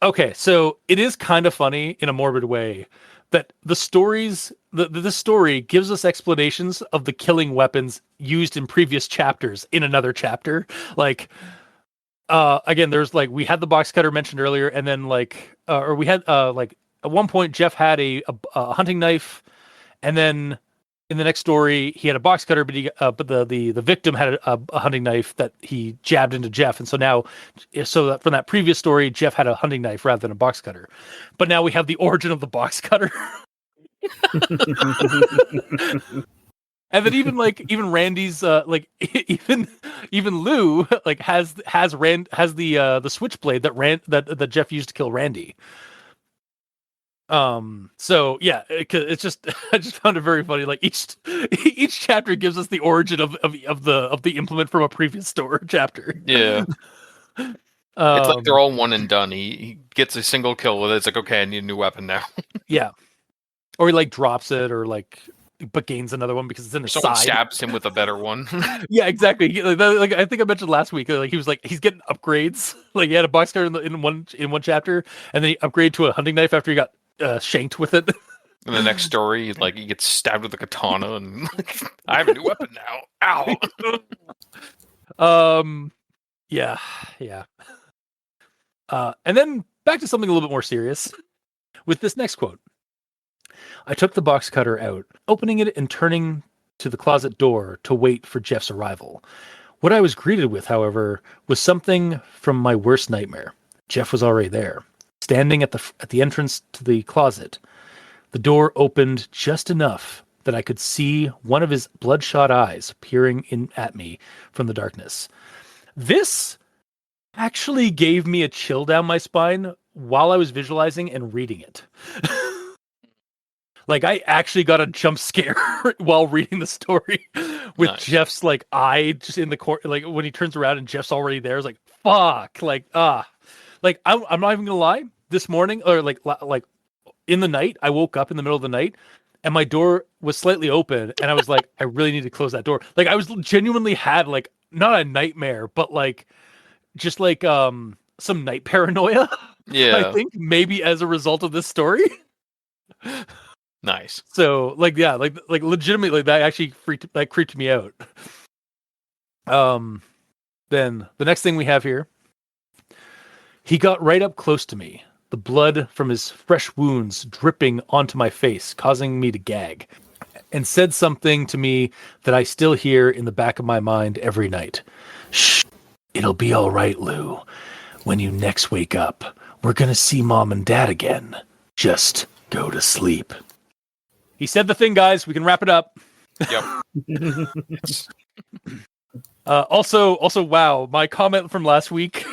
Okay, so it is kind of funny in a morbid way that the story gives us explanations of the killing weapons used in previous chapters in another chapter. Like, again, there's like, we had the box cutter mentioned earlier, and then like, or we had like at one point Jeff had a hunting knife, and then in the next story he had a box cutter, but the victim had a hunting knife that he jabbed into Jeff, and so now, from that previous story, Jeff had a hunting knife rather than a box cutter, but now we have the origin of the box cutter. And then even Randy's even Lou like has the switchblade that Jeff used to kill Randy. So yeah, it's just I just found it very funny. Like each chapter gives us the origin of the implement from a previous chapter. Yeah. It's like they're all one and done. He gets a single kill with it. It's like, okay, I need a new weapon now. Yeah. Or he like drops it, or like, but gains another one because it's in his Someone side. stabs him with a better one. Yeah, exactly. Like I think I mentioned last week, like he's getting upgrades. Like he had a box cutter in one chapter, and then he upgraded to a hunting knife after he got shanked with it. In the next story, like he gets stabbed with a katana, and I have a new weapon now. Ow. Yeah. And then back to something a little bit more serious with this next quote. I took the box cutter out, opening it and turning to the closet door to wait for Jeff's arrival. What I was greeted with, however, was something from my worst nightmare. Jeff was already there, standing at the entrance to the closet. The door opened just enough that I could see one of his bloodshot eyes peering in at me from the darkness. This actually gave me a chill down my spine while I was visualizing and reading it. Like I actually got a jump scare while reading the story with nice. Jeff's like eye just in the court, like when he turns around and Jeff's already there. It's like, fuck, like I'm not even gonna lie. This morning, or like in the night, I woke up in the middle of the night and my door was slightly open, and I was like, I really need to close that door. Like I was genuinely had like not a nightmare, but like just like some night paranoia. Yeah, I think maybe as a result of this story. Nice. So like yeah, like legitimately that actually creeped me out. Then the next thing we have here. He got right up close to me, the blood from his fresh wounds dripping onto my face, causing me to gag, and said something to me that I still hear in the back of my mind every night. Shh, It'll be all right, Lou. When you next wake up, we're going to see Mom and Dad again. Just go to sleep. He said the thing, guys. We can wrap it up. Yep. Also, wow, my comment from last week.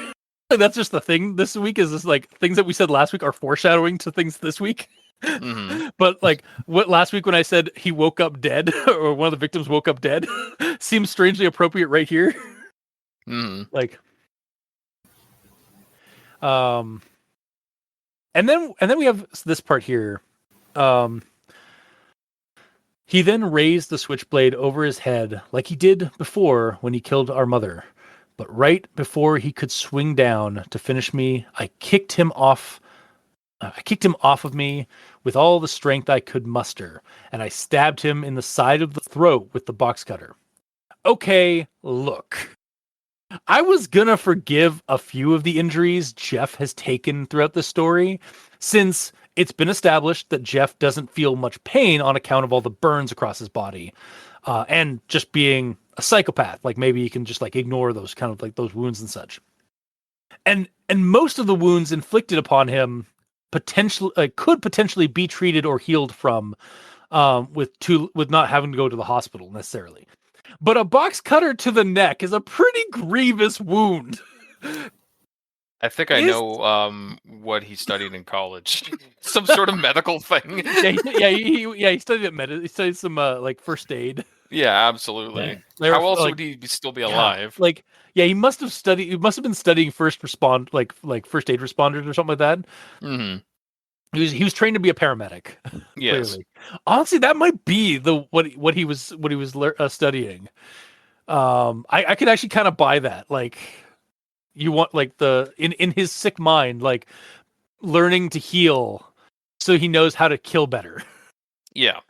That's just the thing this week is this like things that we said last week are foreshadowing to things this week. Mm-hmm. But like what last week when I said he woke up dead or one of the victims woke up dead seems strangely appropriate right here. Mm-hmm. Like, and then we have this part here. He then raised the switchblade over his head like he did before when he killed our mother. But right before he could swing down to finish me, I kicked him off of me with all the strength I could muster, and I stabbed him in the side of the throat with the box cutter. Okay, look. I was gonna forgive a few of the injuries Jeff has taken throughout the story, since it's been established that Jeff doesn't feel much pain on account of all the burns across his body, and just being a psychopath. Like maybe you can just like ignore those kind of like those wounds and such. And most of the wounds inflicted upon him could potentially be treated or healed from with not having to go to the hospital necessarily. But a box cutter to the neck is a pretty grievous wound. I think I know what he studied in college. Some sort of medical thing. He studied He studied some like first aid. Yeah, absolutely. Yeah. How else would he still be alive? He must have studied. He must have been studying first first aid responders or something like that. Mm-hmm. He was trained to be a paramedic. Yes. Clearly. Honestly, that might be what he was studying. I could actually kind of buy that. Like, you want like in his sick mind, like learning to heal, so he knows how to kill better. Yeah,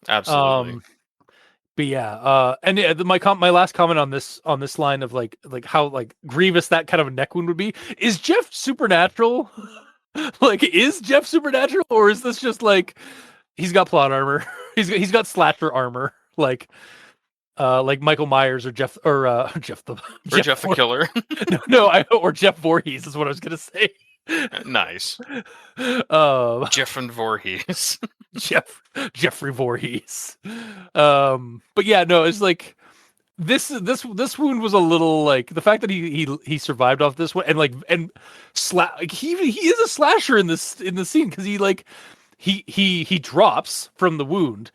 absolutely. But yeah, and yeah, my last comment on this line of like how like grievous that kind of a neck wound would be is Jeff supernatural. Like, is Jeff supernatural, or is this just like he's got plot armor? he's got slasher armor, like Michael Myers or Jeff the Killer. or Jeff Voorhees is what I was gonna say. Nice. Jeff and Voorhees. Jeffrey Voorhees. But yeah, no, it's like this wound was a little like the fact that he survived off this one and he is a slasher in the scene because he drops from the wound.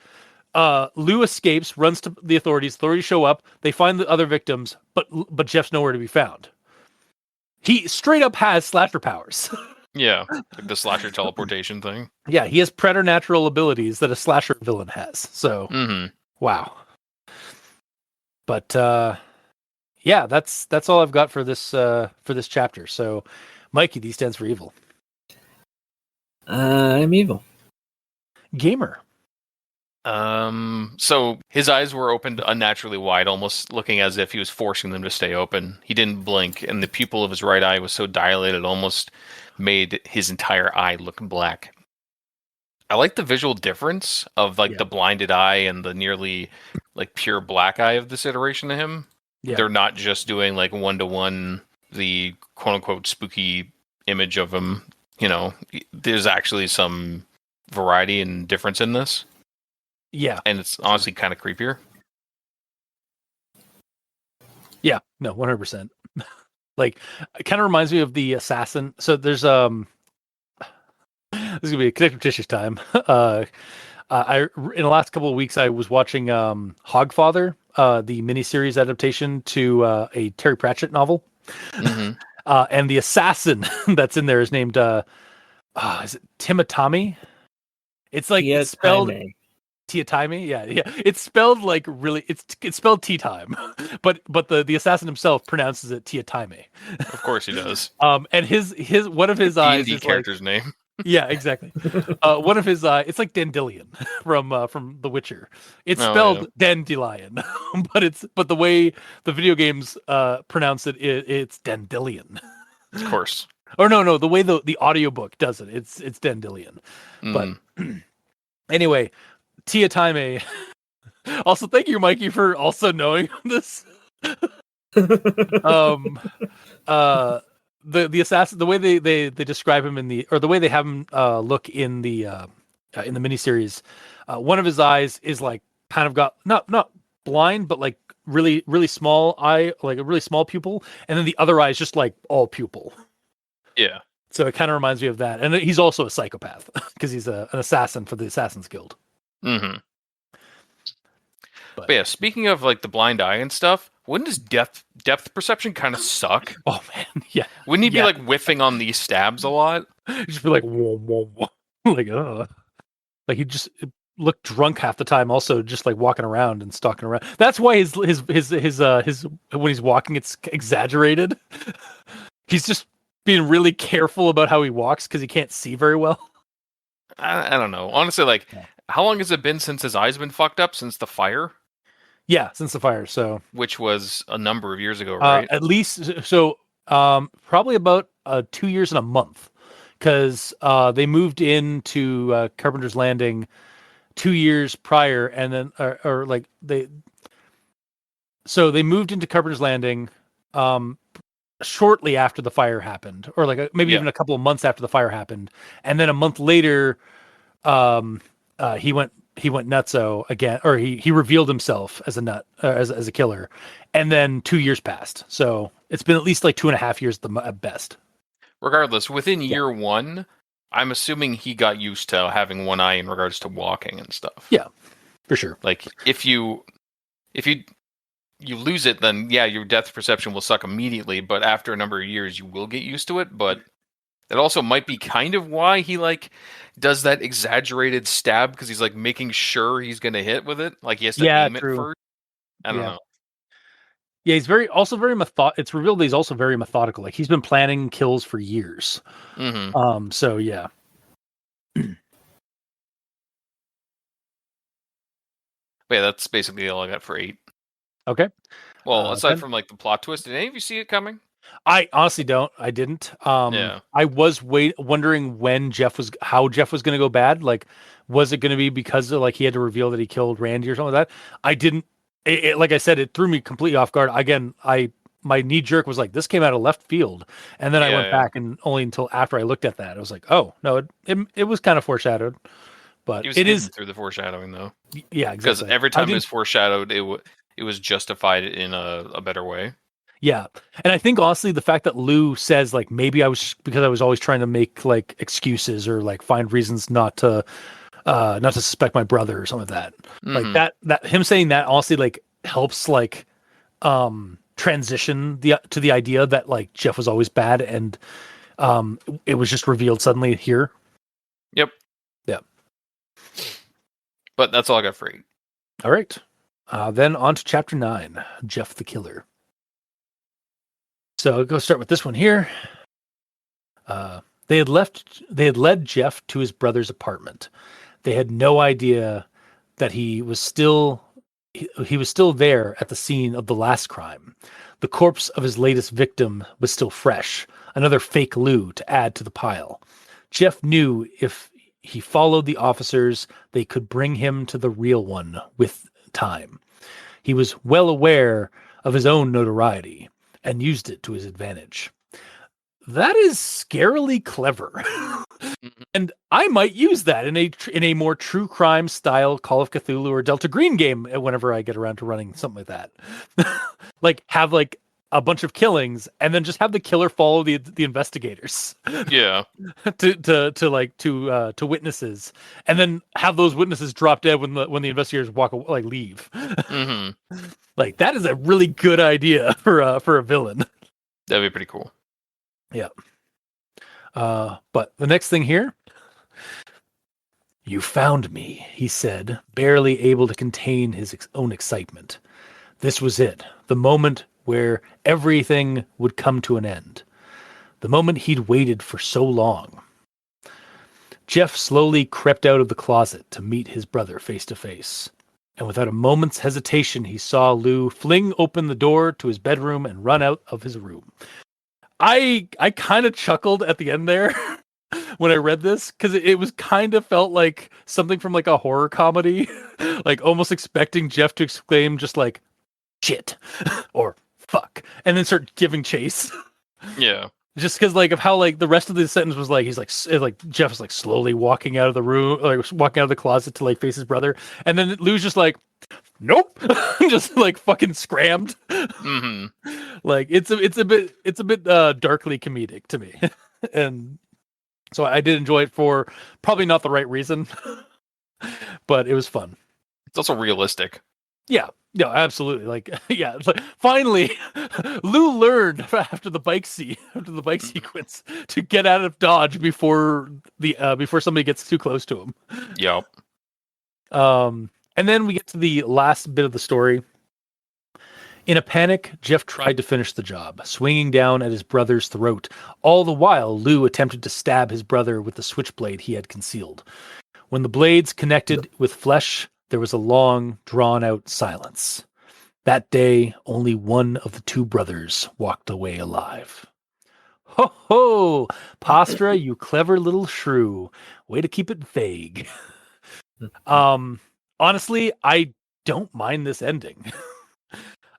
Lou escapes, runs to the authorities. Authorities show up. They find the other victims, but Jeff's nowhere to be found. He straight up has slasher powers. Yeah, like the slasher teleportation thing. Yeah, he has preternatural abilities that a slasher villain has. So, Wow. But yeah, that's all I've got for this chapter. So, Mikey, D stands for evil. I'm evil. Gamer. So his eyes were opened unnaturally wide, almost looking as if he was forcing them to stay open. He didn't blink, and the pupil of his right eye was so dilated it almost made his entire eye look black. I like the visual difference of the blinded eye and the nearly like pure black eye of this iteration of him. Yeah. They're not just doing like 1-to-1 the quote unquote spooky image of him. You know, there's actually some variety and difference in this. Yeah. And it's honestly kind of creepier. Yeah, no, 100%. Like, it kind of reminds me of the assassin. So there's this is gonna be a connective tissues time. In the last couple of weeks, I was watching Hogfather, the miniseries adaptation to a Terry Pratchett novel, and the assassin that's in there is named is it Timatami? It's like it's spelled Tiatime. Yeah. It's spelled like really. It's spelled tea time, but the assassin himself pronounces it Tiatime. Of course he does. And his one of his eyes is character's name. Yeah, exactly. One of his it's like Dandelion from The Witcher. It's spelled Dandelion, but the way the video games pronounce it, it's Dandelion. Of course. Or no, the way the audiobook does it, it's Dandelion. But anyway, Tia Time. Also, thank you, Mikey, for also knowing this. um, the assassin, the way they describe him the way they have him look in the miniseries, one of his eyes is like kind of got not blind, but like really small eye, like a really small pupil, and then the other eye is just like all pupil. Yeah. So it kind of reminds me of that, and he's also a psychopath because he's an assassin for the Assassin's Guild. Mm-hmm. But yeah, speaking of like the blind eye and stuff, wouldn't his depth perception kind of suck? Oh man, yeah. Wouldn't he be like whiffing on these stabs a lot? He'd just be like whoa, whoa, whoa. Like he just looked drunk half the time. Also, just like walking around and stalking around. That's why his when he's walking, it's exaggerated. He's just being really careful about how he walks because he can't see very well. I don't know. Honestly, like, how long has it been since his eyes been fucked up? Since the fire? Yeah, since the fire. So, which was a number of years ago, right? At least so. Probably about 2 years and a month, because they moved into Carpenter's Landing 2 years prior, and then or like they moved into Carpenter's Landing shortly after the fire happened, or like maybe even a couple of months after the fire happened, and then a month later, he went nutso again, or he revealed himself as a nut, as a killer, and then 2 years passed. So it's been at least like 2.5 years at best. Regardless, within year one, I'm assuming he got used to having one eye in regards to walking and stuff. Yeah, for sure. Like if you lose it, then yeah, your depth perception will suck immediately. But after a number of years, you will get used to it. But that also might be kind of why he like does that exaggerated stab, because he's like making sure he's going to hit with it. Like he has to aim it first. I don't know. Yeah, he's very it's revealed that he's also very methodical. Like he's been planning kills for years. Mm-hmm. So yeah. But yeah, that's basically all I got for 8. Okay. Well, aside from like the plot twist, did any of you see it coming? I honestly don't. I didn't. I was wondering how Jeff was going to go bad. Like, was it going to be because of, like, he had to reveal that he killed Randy or something like that? I didn't. Like I said, it threw me completely off guard. Again, my knee jerk was like, this came out of left field, and then I went back, and only until after I looked at that, I was like, oh no, it was kind of foreshadowed, but it is through the foreshadowing though. Yeah, exactly. Because every time it was foreshadowed, it was justified in a better way. Yeah, and I think honestly, the fact that Lou says like maybe because I was always trying to make like excuses or like find reasons not to suspect my brother or something like that. Mm-hmm. Like that him saying that honestly like helps like transition to the idea that like Jeff was always bad, and it was just revealed suddenly here. Yep. But that's all I got for 8. All right. Then on to chapter 9, Jeff the Killer. So I'll go start with this one here. They had led Jeff to his brother's apartment. They had no idea that he was still there at the scene of the last crime. The corpse of his latest victim was still fresh, another fake Lou to add to the pile. Jeff knew if he followed the officers, they could bring him to the real one with time. He was well aware of his own notoriety and used it to his advantage. That is scarily clever. And I might use that in a more true crime style Call of Cthulhu or Delta Green game whenever I get around to running something like that. Like have like a bunch of killings and then just have the killer follow the investigators. Yeah. to witnesses, and then have those witnesses drop dead when the investigators leave. Mm-hmm. Like that is a really good idea for a villain. That'd be pretty cool. Yeah. But the next thing here, "You found me," he said, barely able to contain his own excitement. This was it, the moment where everything would come to an end. The moment he'd waited for so long. Jeff slowly crept out of the closet to meet his brother face to face. And without a moment's hesitation, he saw Lou fling open the door to his bedroom and run out of his room. I kind of chuckled at the end there when I read this, because it was kind of felt like something from like a horror comedy, like almost expecting Jeff to exclaim just like, "shit," or fuck, and then start giving chase. Yeah. Just because like of how like the rest of the sentence was like he's like Jeff is like slowly walking out of the room, like walking out of the closet to like face his brother, and then Lou's just like, nope, just like fucking scrammed. Mm-hmm. Like it's a bit darkly comedic to me, and so I did enjoy it for probably not the right reason, but it was fun. It's also realistic. Yeah, no, absolutely. Like, yeah, like, finally, Lou learned after the bike sequence to get out of Dodge before before somebody gets too close to him. Yep. And then we get to the last bit of the story. In a panic, Jeff tried to finish the job, swinging down at his brother's throat. All the while, Lou attempted to stab his brother with the switchblade he had concealed. When the blades connected with flesh, there was a long, drawn-out silence. That day, only one of the two brothers walked away alive. Ho ho! Pastra, you clever little shrew. Way to keep it vague. Honestly, I don't mind this ending.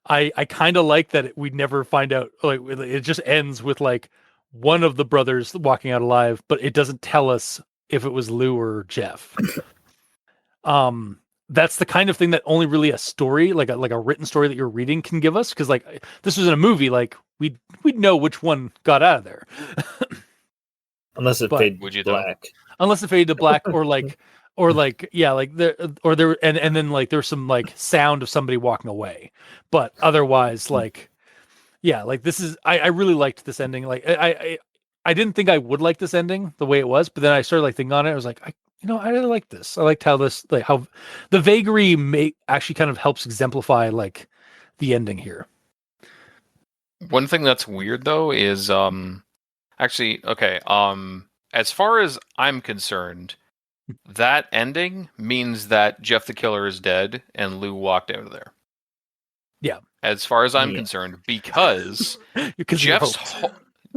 I kind of like that we never find out. Like it just ends with like one of the brothers walking out alive, but it doesn't tell us if it was Lou or Jeff. That's the kind of thing that only really a story, like a written story that you're reading, can give us. Because like this was in a movie, like we'd know which one got out of there, Unless it faded would you black. unless it faded to black or like yeah, like there and then like there's some like sound of somebody walking away, but otherwise like yeah, like this is I really liked this ending. Like I didn't think I would like this ending the way it was, but then I started like thinking on it. I was like, I really like this. I liked how this, like how the vagary actually kind of helps exemplify like the ending here. One thing that's weird though is actually okay, as far as I'm concerned, that ending means that Jeff the Killer is dead and Lou walked out of there. Yeah. As far as I'm concerned, because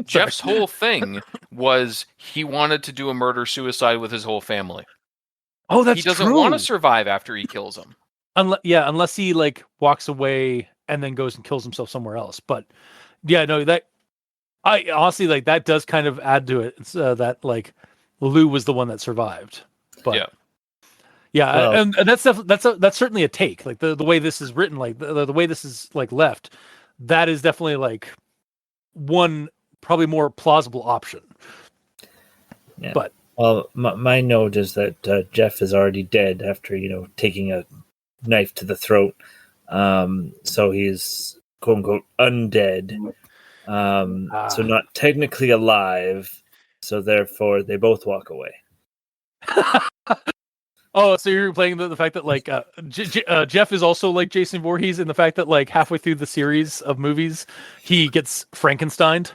Jeff's whole thing was he wanted to do a murder-suicide with his whole family. Oh, that's he doesn't true. want to survive after he kills them. Unless he like walks away and then goes and kills himself somewhere else. But yeah, no, that I honestly like that does kind of add to it. It's that like Lou was the one that survived. But yeah, and that's certainly a take. Like the way this is written, like the way this is like left, that is definitely like one probably more plausible option. Yeah. But well, my note is that Jeff is already dead after taking a knife to the throat. So he's quote unquote undead. So not technically alive. So therefore, they both walk away. Oh, so you're playing the fact that like Jeff is also like Jason Voorhees in the fact that like halfway through the series of movies he gets Frankensteined,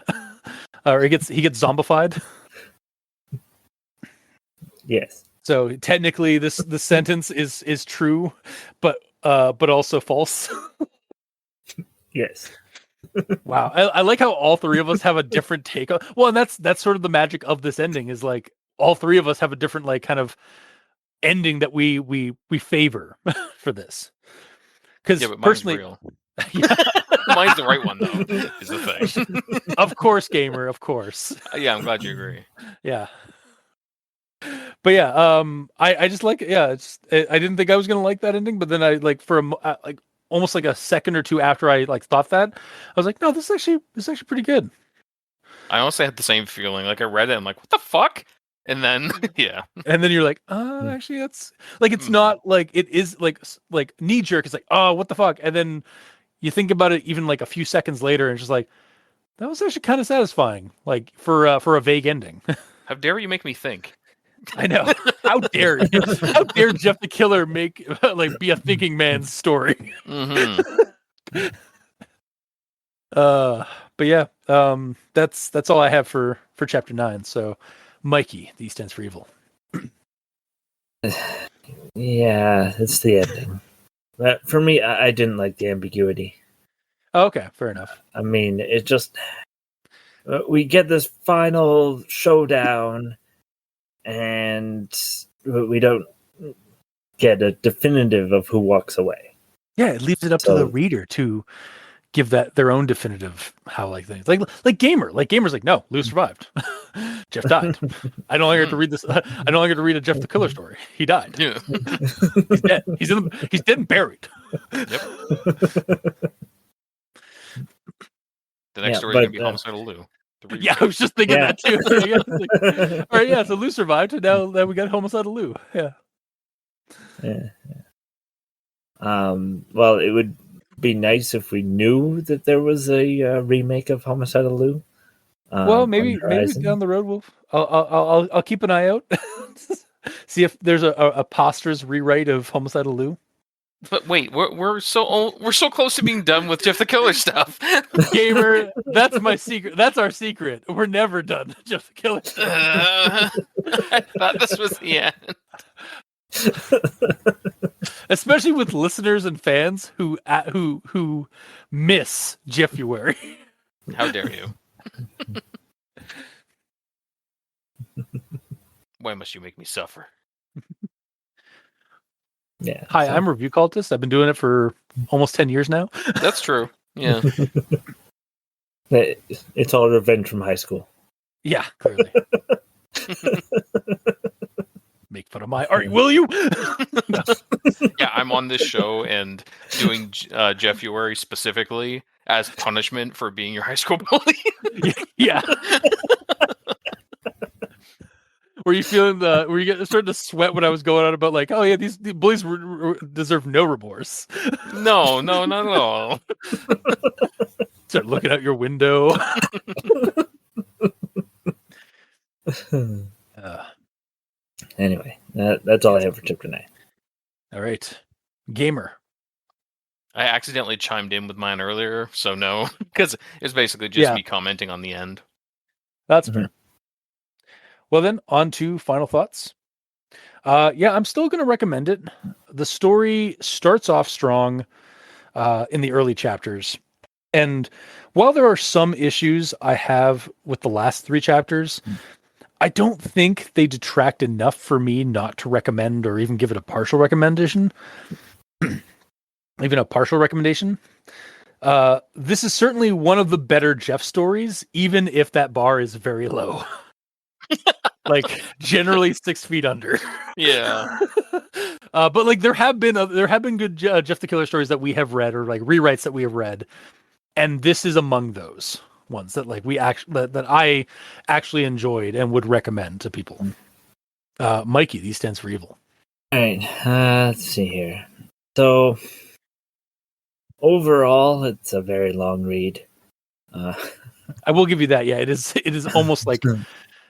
or he gets zombified. Yes. So technically, this sentence is true, but also false. Yes. Wow, I like how all three of us have a different take on. Well, and that's sort of the magic of this ending is like all three of us have a different like kind of ending that we favor for this. Because yeah, but personally, mine's real. Mine's the right one though. Is the thing. Of course, gamer. Of course. Yeah, I'm glad you agree. Yeah. But yeah, I just like I didn't think I was gonna like that ending, but then I like for like almost like a second or two after I like thought that, I was like, no, this is actually pretty good. I honestly had the same feeling. Like I read it, I'm like, what the fuck? And then yeah. And then you're like, actually that's like it's not like it is like knee jerk. It's like, oh, what the fuck? And then you think about it even like a few seconds later, and it's just like that was actually kind of satisfying, like for a vague ending. How dare you make me think? I know. How dare you? How dare Jeff the Killer make like be a thinking man's story? Mm-hmm. But yeah, that's all I have for chapter 9. So, Mikey, the E stands for evil. Yeah, it's the ending. But for me, I didn't like the ambiguity. Oh, okay, fair enough. I mean, it just we get this final showdown, and we don't get a definitive of who walks away. Yeah, it leaves it up to the reader to give that their own definitive how like things like Gamer's like, no, Lou survived. Jeff died. I no longer have to read this. I no longer have to read a Jeff the Killer story. He died. Yeah. He's dead. He's dead and buried. Yep. The next story is going to be Homicidal Lou. Yeah, I was just thinking that too. Like, all right, yeah, so Lou survived, and now we got Homicidal Lou. Yeah. Well, it would be nice if we knew that there was a remake of Homicidal Lou. Well, maybe down the road I'll keep an eye out. See if there's a Pastra's rewrite of Homicidal Lou. But wait, we're so close to being done with Jeff the Killer stuff. Gamer, that's my secret. That's our secret. We're never done with Jeff the Killer stuff. I thought this was the end. Especially with listeners and fans who miss Jeffuary. How dare you? Why must you make me suffer? Yeah. Hi, I'm Review Cultist. I've been doing it for almost 10 years now. That's true. Yeah. It's all revenge from high school. Yeah, clearly. Make fun of my art, will you? Yeah, I'm on this show and doing Jeffuary specifically as punishment for being your high school bully. Yeah. Were you feeling were you starting to sweat when I was going on about like, oh yeah, these bullies deserve no remorse? No, not at all. Start looking out your window. Anyway, that's all I have for Chapter 9. All right. Gamer. I accidentally chimed in with mine earlier, so no, because it's basically just me commenting on the end. That's fair. Well then, on to final thoughts. I'm still going to recommend it. The story starts off strong in the early chapters. And while there are some issues I have with the last 3 chapters, I don't think they detract enough for me not to recommend or even give it a partial recommendation. Even a partial recommendation. This is certainly one of the better Jeff stories, even if that bar is very low. Like generally 6 feet under. Yeah. But like there have been good Jeff the Killer stories that we have read, or like rewrites that we have read, and this is among those ones that like that I actually enjoyed and would recommend to people. Mikey, these stands for evil. All right, let's see here. So overall, it's a very long read. I will give you that. Yeah, it is almost like.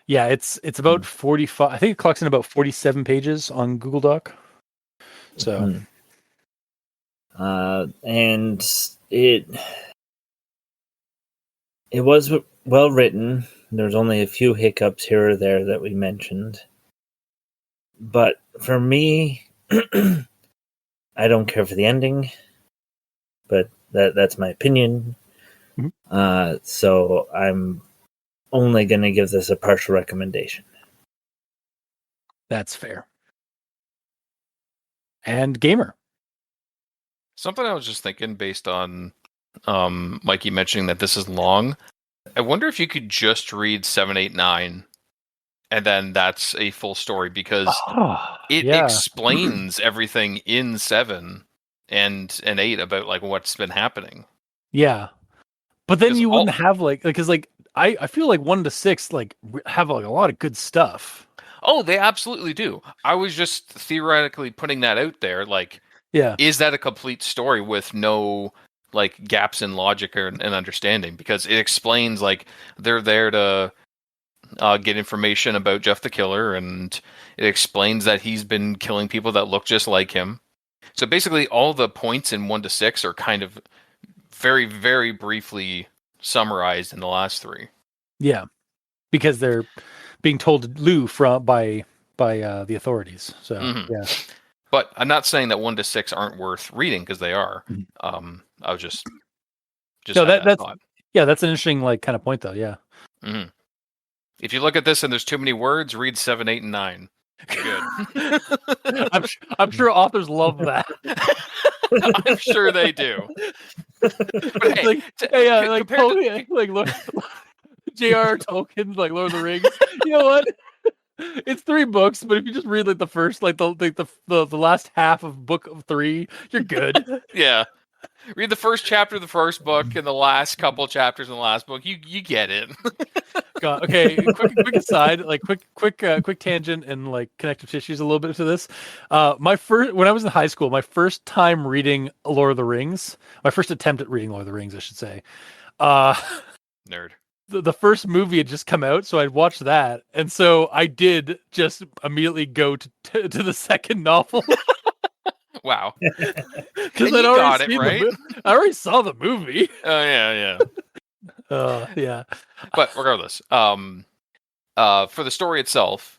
Yeah, it's about 45. I think it clocks in about 47 pages on Google Doc. So, and it was well written. There's only a few hiccups here or there that we mentioned, but for me, I don't care for the ending. But that's my opinion. Mm-hmm. So I'm only going to give this a partial recommendation. That's fair. And Gamer. Something I was just thinking based on Mikey mentioning that this is long. I wonder if you could just read 7, 8, 9 and then that's a full story, because it explains everything in 7 and 8 about like what's been happening. Yeah. But then you wouldn't have because I feel like 1 to 6 like have like a lot of good stuff. Oh, they absolutely do. I was just theoretically putting that out there. Like, is that a complete story with no like gaps in logic and understanding? Because it explains like they're there to get information about Jeff the Killer, and it explains that he's been killing people that look just like him. So basically, all the points in 1 to 6 are kind of very, very briefly summarized in the last 3. Yeah, because they're being told to Lou by the authorities. So yeah. But I'm not saying that 1 to 6 aren't worth reading, because they are. I was just no, that's thought. Yeah, that's an interesting like kind of point though. Yeah. Mm-hmm. If you look at this and there's too many words, read 7, 8, and 9. Good. I'm sure authors love that. I'm sure they do. But It's hey, like, hey, like compared to Tolkien, like J.R.R. Tolkien's like Lord of the Rings. You know what? It's 3 books, but if you just read like the first, like the last half of book of 3, you're good. yeah, read the first chapter of the first book and the last couple chapters in the last book. You get it. God, okay, quick aside, like quick tangent and like connective tissues a little bit to this. When I was in high school, my first time reading Lord of the Rings, my first attempt at reading Lord of the Rings, I should say. Nerd. The first movie had just come out, so I'd watched that, and so I did just immediately go to the second novel Wow. because And I'd you already got it, seen right? I already saw the movie. Oh yeah. Yeah. But regardless, for the story itself,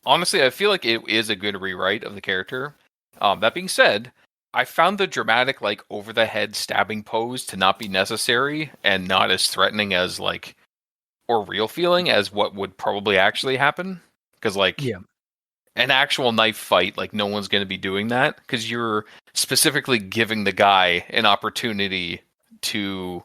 honestly, I feel like it is a good rewrite of the character. That being said, I found the dramatic, like, over the head stabbing pose to not be necessary and not as threatening as like, or real feeling as what would probably actually happen. Because like, Yeah. an actual knife fight, like, no one's going to be doing that because you're specifically giving the guy an opportunity to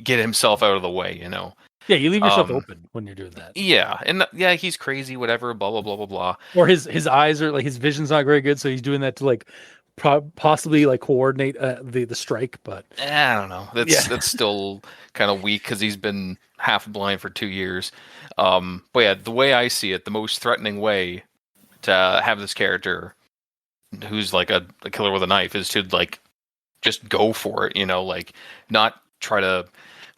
get himself out of the way, you know. Yeah, you leave yourself open when you're doing that. Yeah, and yeah, he's crazy, whatever, blah blah blah blah blah. Or his eyes are like his vision's not very good, so he's doing that to like possibly like coordinate the strike. But I don't know. Yeah. That's still kind of weak because he's been half blind for 2 years. But yeah, the way I see it, the most threatening way to have this character, who's like a killer with a knife, is to like just go for it. You know, like not try to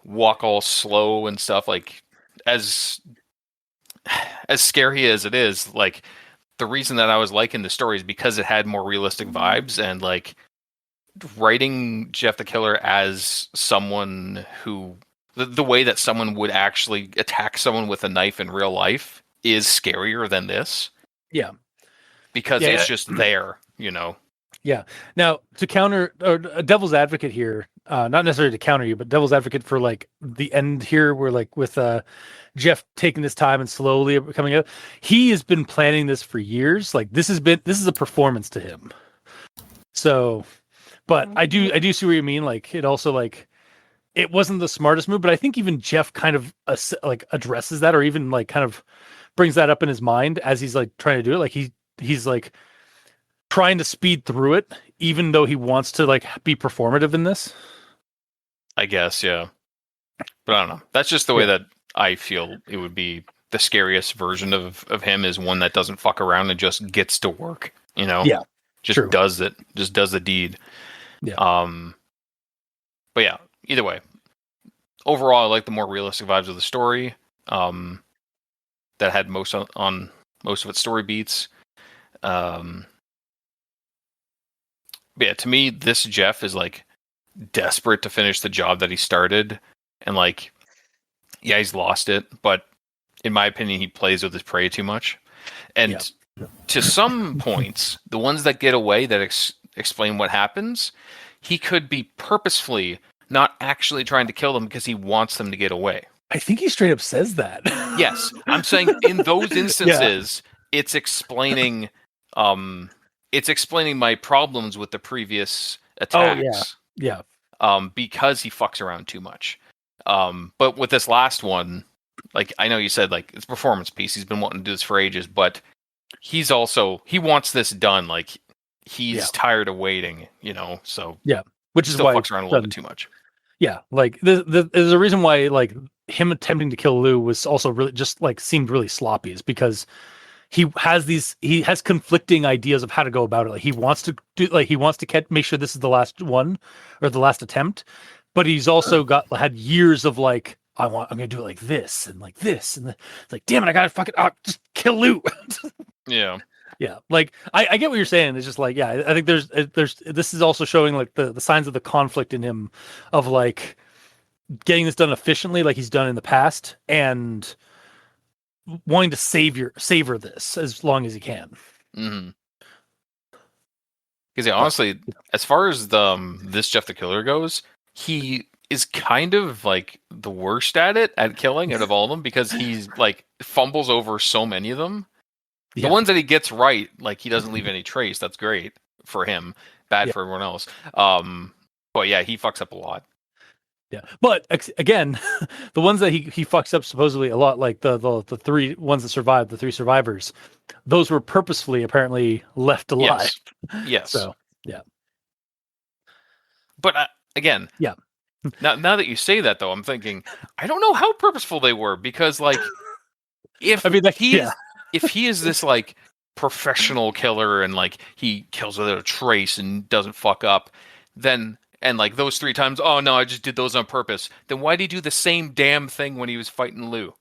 walk all slow and stuff. Like as scary as it is, like the reason that I was liking the story is because it had more realistic vibes, and like writing Jeff the Killer as someone who the way that someone would actually attack someone with a knife in real life is scarier than this. Yeah. Because Yeah. it's just there, you know. Yeah. Now, to counter, or a devil's advocate here, not necessarily to counter you, but devil's advocate for like the end here, where like with Jeff taking this time and slowly coming out, he has been planning this for years. Like this is a performance to him. So, but I do see what you mean. Like it also like it wasn't the smartest move, but I think even Jeff kind of like addresses that, or even like kind of brings that up in his mind as he's like trying to do it. Like he's like trying to speed through it, even though he wants to like be performative in this. I guess, yeah. But I don't know. That's just the way that I feel it would be. The scariest version of him is one that doesn't fuck around and just gets to work, you know? Yeah. Just True. does it. Just does the deed. Yeah. But yeah, either way. Overall, I like the more realistic vibes of the story. That had most of its story beats. But yeah, to me, this Jeff is like desperate to finish the job that he started, and like, yeah, he's lost it, but in my opinion, he plays with his prey too much. And to some points, the ones that get away that explain what happens, he could be purposefully not actually trying to kill them because he wants them to get away. I think he straight up says that. Yes, I'm saying in those instances, it's explaining my problems with the previous attacks. Oh, yeah. Because he fucks around too much. But with this last one, like, I know you said like it's a performance piece. He's been wanting to do this for ages, but he wants this done. Like he's tired of waiting, you know. So which is still why fucks around a little bit too much. Yeah, like there's a reason why like him attempting to kill Lou was also really just like seemed really sloppy, is because he has conflicting ideas of how to go about it. Like he wants to make sure this is the last one or the last attempt, but he's also had years of like I'm gonna do it like this and like this, and it's like, damn it, I gotta fucking just kill Lou. Yeah. Like I get what you're saying. It's just like, I think there's this is also showing like the signs of the conflict in him of like getting this done efficiently like he's done in the past, and wanting to savor this as long as he can. Mm-hmm. Because honestly, as far as this Jeff the Killer goes, he is kind of like the worst at killing out of all of them, because he's like fumbles over so many of them. The ones that he gets right, like he doesn't leave any trace. That's great for him. bad for everyone else. But yeah, he fucks up a lot. Yeah, but again, the ones that he fucks up supposedly a lot, like the three ones that survived, the three survivors, those were purposefully apparently left alive. Yes. So yeah. But again, yeah. Now that you say that, though, I'm thinking I don't know how purposeful they were, because like if he is this like professional killer and like he kills without a trace and doesn't fuck up, then. And like those 3 times, oh no, I just did those on purpose. Then why did he do the same damn thing when he was fighting Lou?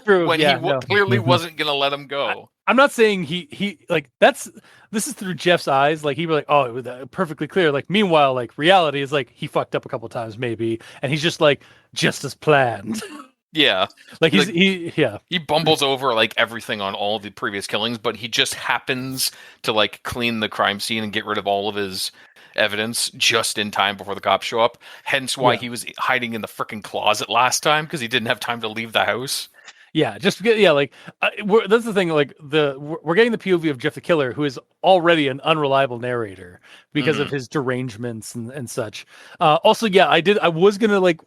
True. When he clearly wasn't gonna let him go. I'm not saying he like this is through Jeff's eyes. Like he was like, oh, it was perfectly clear. Like meanwhile, like reality is like he fucked up a couple times maybe, and he's just like just as planned. Yeah, like he bumbles over like everything on all the previous killings, but he just happens to like clean the crime scene and get rid of all of his evidence just in time before the cops show up. Hence why he was hiding in the freaking closet last time, because he didn't have time to leave the house. Yeah, just because, like that's the thing. Like we're getting the POV of Jeff the Killer, who is already an unreliable narrator because of his derangements and such. Also, I was gonna like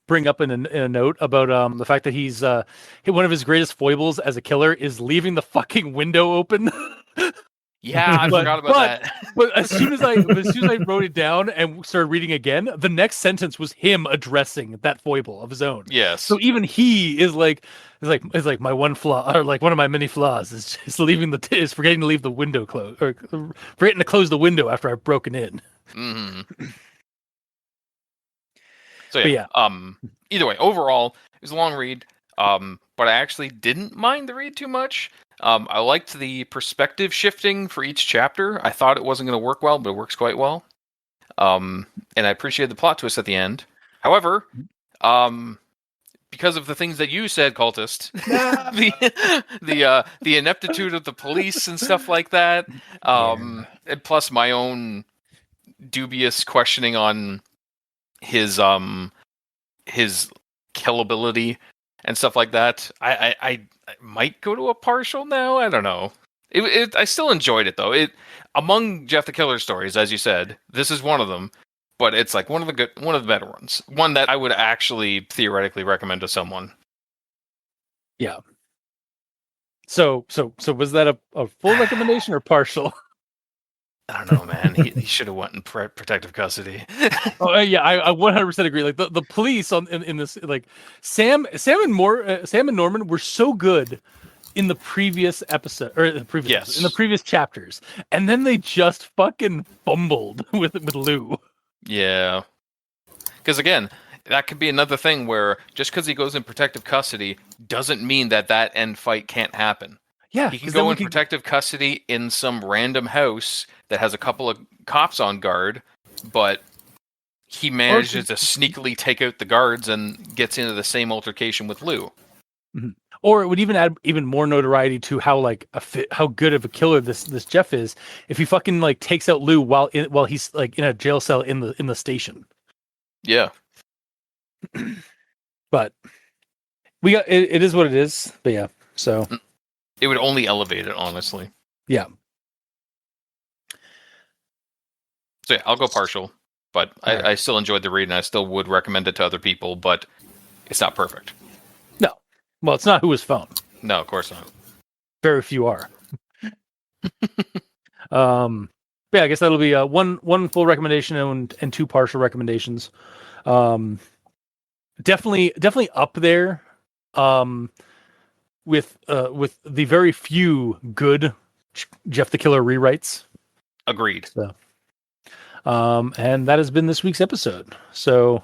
bring up in a note about the fact that he's one of his greatest foibles as a killer is leaving the fucking window open. Yeah, I forgot about that. But as soon as I wrote it down and started reading again, the next sentence was him addressing that foible of his own. Yes. So even he is like my one flaw, or like one of my many flaws is is forgetting to leave the window closed, or forgetting to close the window after I've broken in. Mm-hmm. So yeah. Either way, overall, it was a long read. But I actually didn't mind the read too much. I liked the perspective shifting for each chapter. I thought it wasn't going to work well, but it works quite well. And I appreciated the plot twist at the end. However, because of the things that you said, Cultist, the ineptitude of the police and stuff like that, and plus my own dubious questioning on his killability and stuff like that, I might go to a partial now. I don't know. I still enjoyed it though. Among Jeff the Killer stories, as you said, this is one of them. But it's like one of the better ones. One that I would actually theoretically recommend to someone. Yeah. So was that a full recommendation or partial? I don't know, man. He should have went in protective custody. Oh yeah, I 100% agree. Like the police in this, like Sam and Norman were so good in the previous episode, or in the previous chapters, and then they just fucking fumbled with Lou. Yeah, because again, that could be another thing where just because he goes in protective custody doesn't mean that end fight can't happen. Yeah, he can go in protective custody in some random house that has a couple of cops on guard, but he manages to sneakily take out the guards and gets into the same altercation with Lou. Mm-hmm. Or it would even add even more notoriety to how how good of a killer this Jeff is if he fucking like takes out Lou while he's like in a jail cell in the station. Yeah. But we got it is what it is. But yeah, so it would only elevate it, honestly. Yeah. So yeah, I'll go partial, but I still enjoyed the read and I still would recommend it to other people, but it's not perfect. No. Well, it's not Who Is Phone. No, of course not. Very few are. Yeah, I guess that'll be one full recommendation and 2 partial recommendations. Definitely up there. With the very few good Jeff the Killer rewrites. Agreed. So, and that has been this week's episode. So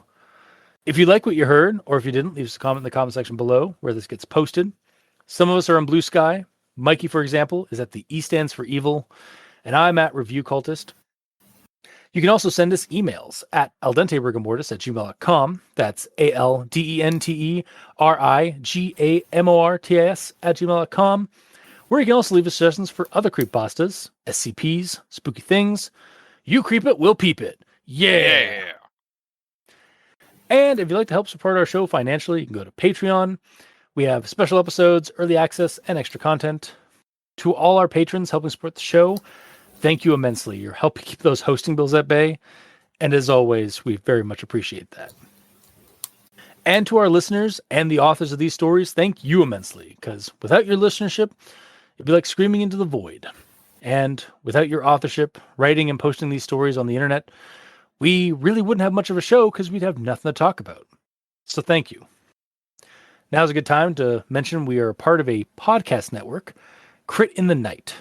if you like what you heard, or if you didn't, leave us a comment in the comment section below where this gets posted. Some of us are on Blue Sky. Mikey, for example, is at the E stands for evil, and I'm at Review Cultist. You can also send us emails at aldenterigamortis@gmail.com. That's ALDENTERIGAMORTIS@gmail.com, where you can also leave us suggestions for other creepypastas, SCPs, spooky things. You creep it, we'll peep it. Yeah! And if you'd like to help support our show financially, you can go to Patreon. We have special episodes, early access, and extra content. To all our patrons helping support the show, Thank you immensely. You're helping keep those hosting bills at bay. And as always, we very much appreciate that. And to our listeners and the authors of these stories, thank you immensely, because without your listenership, it'd be like screaming into the void. And without your authorship, writing and posting these stories on the internet, we really wouldn't have much of a show because we'd have nothing to talk about. So thank you. Now's a good time to mention we are part of a podcast network, Crit in the Night,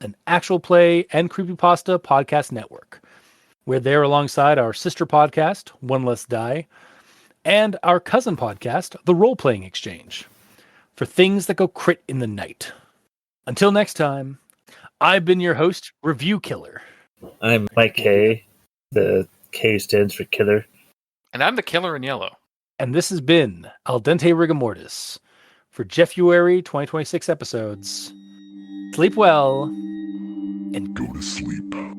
an actual play and creepypasta podcast network. We're there alongside our sister podcast, One Less Die, and our cousin podcast, The Role Playing Exchange, for things that go crit in the night. Until next time, I've been your host, Review Killer. I'm Mike K. The K stands for killer. And I'm the killer in yellow. And this has been Al Dente Rigamortis for Jeffuary 2026 episodes. Sleep well and Go to sleep.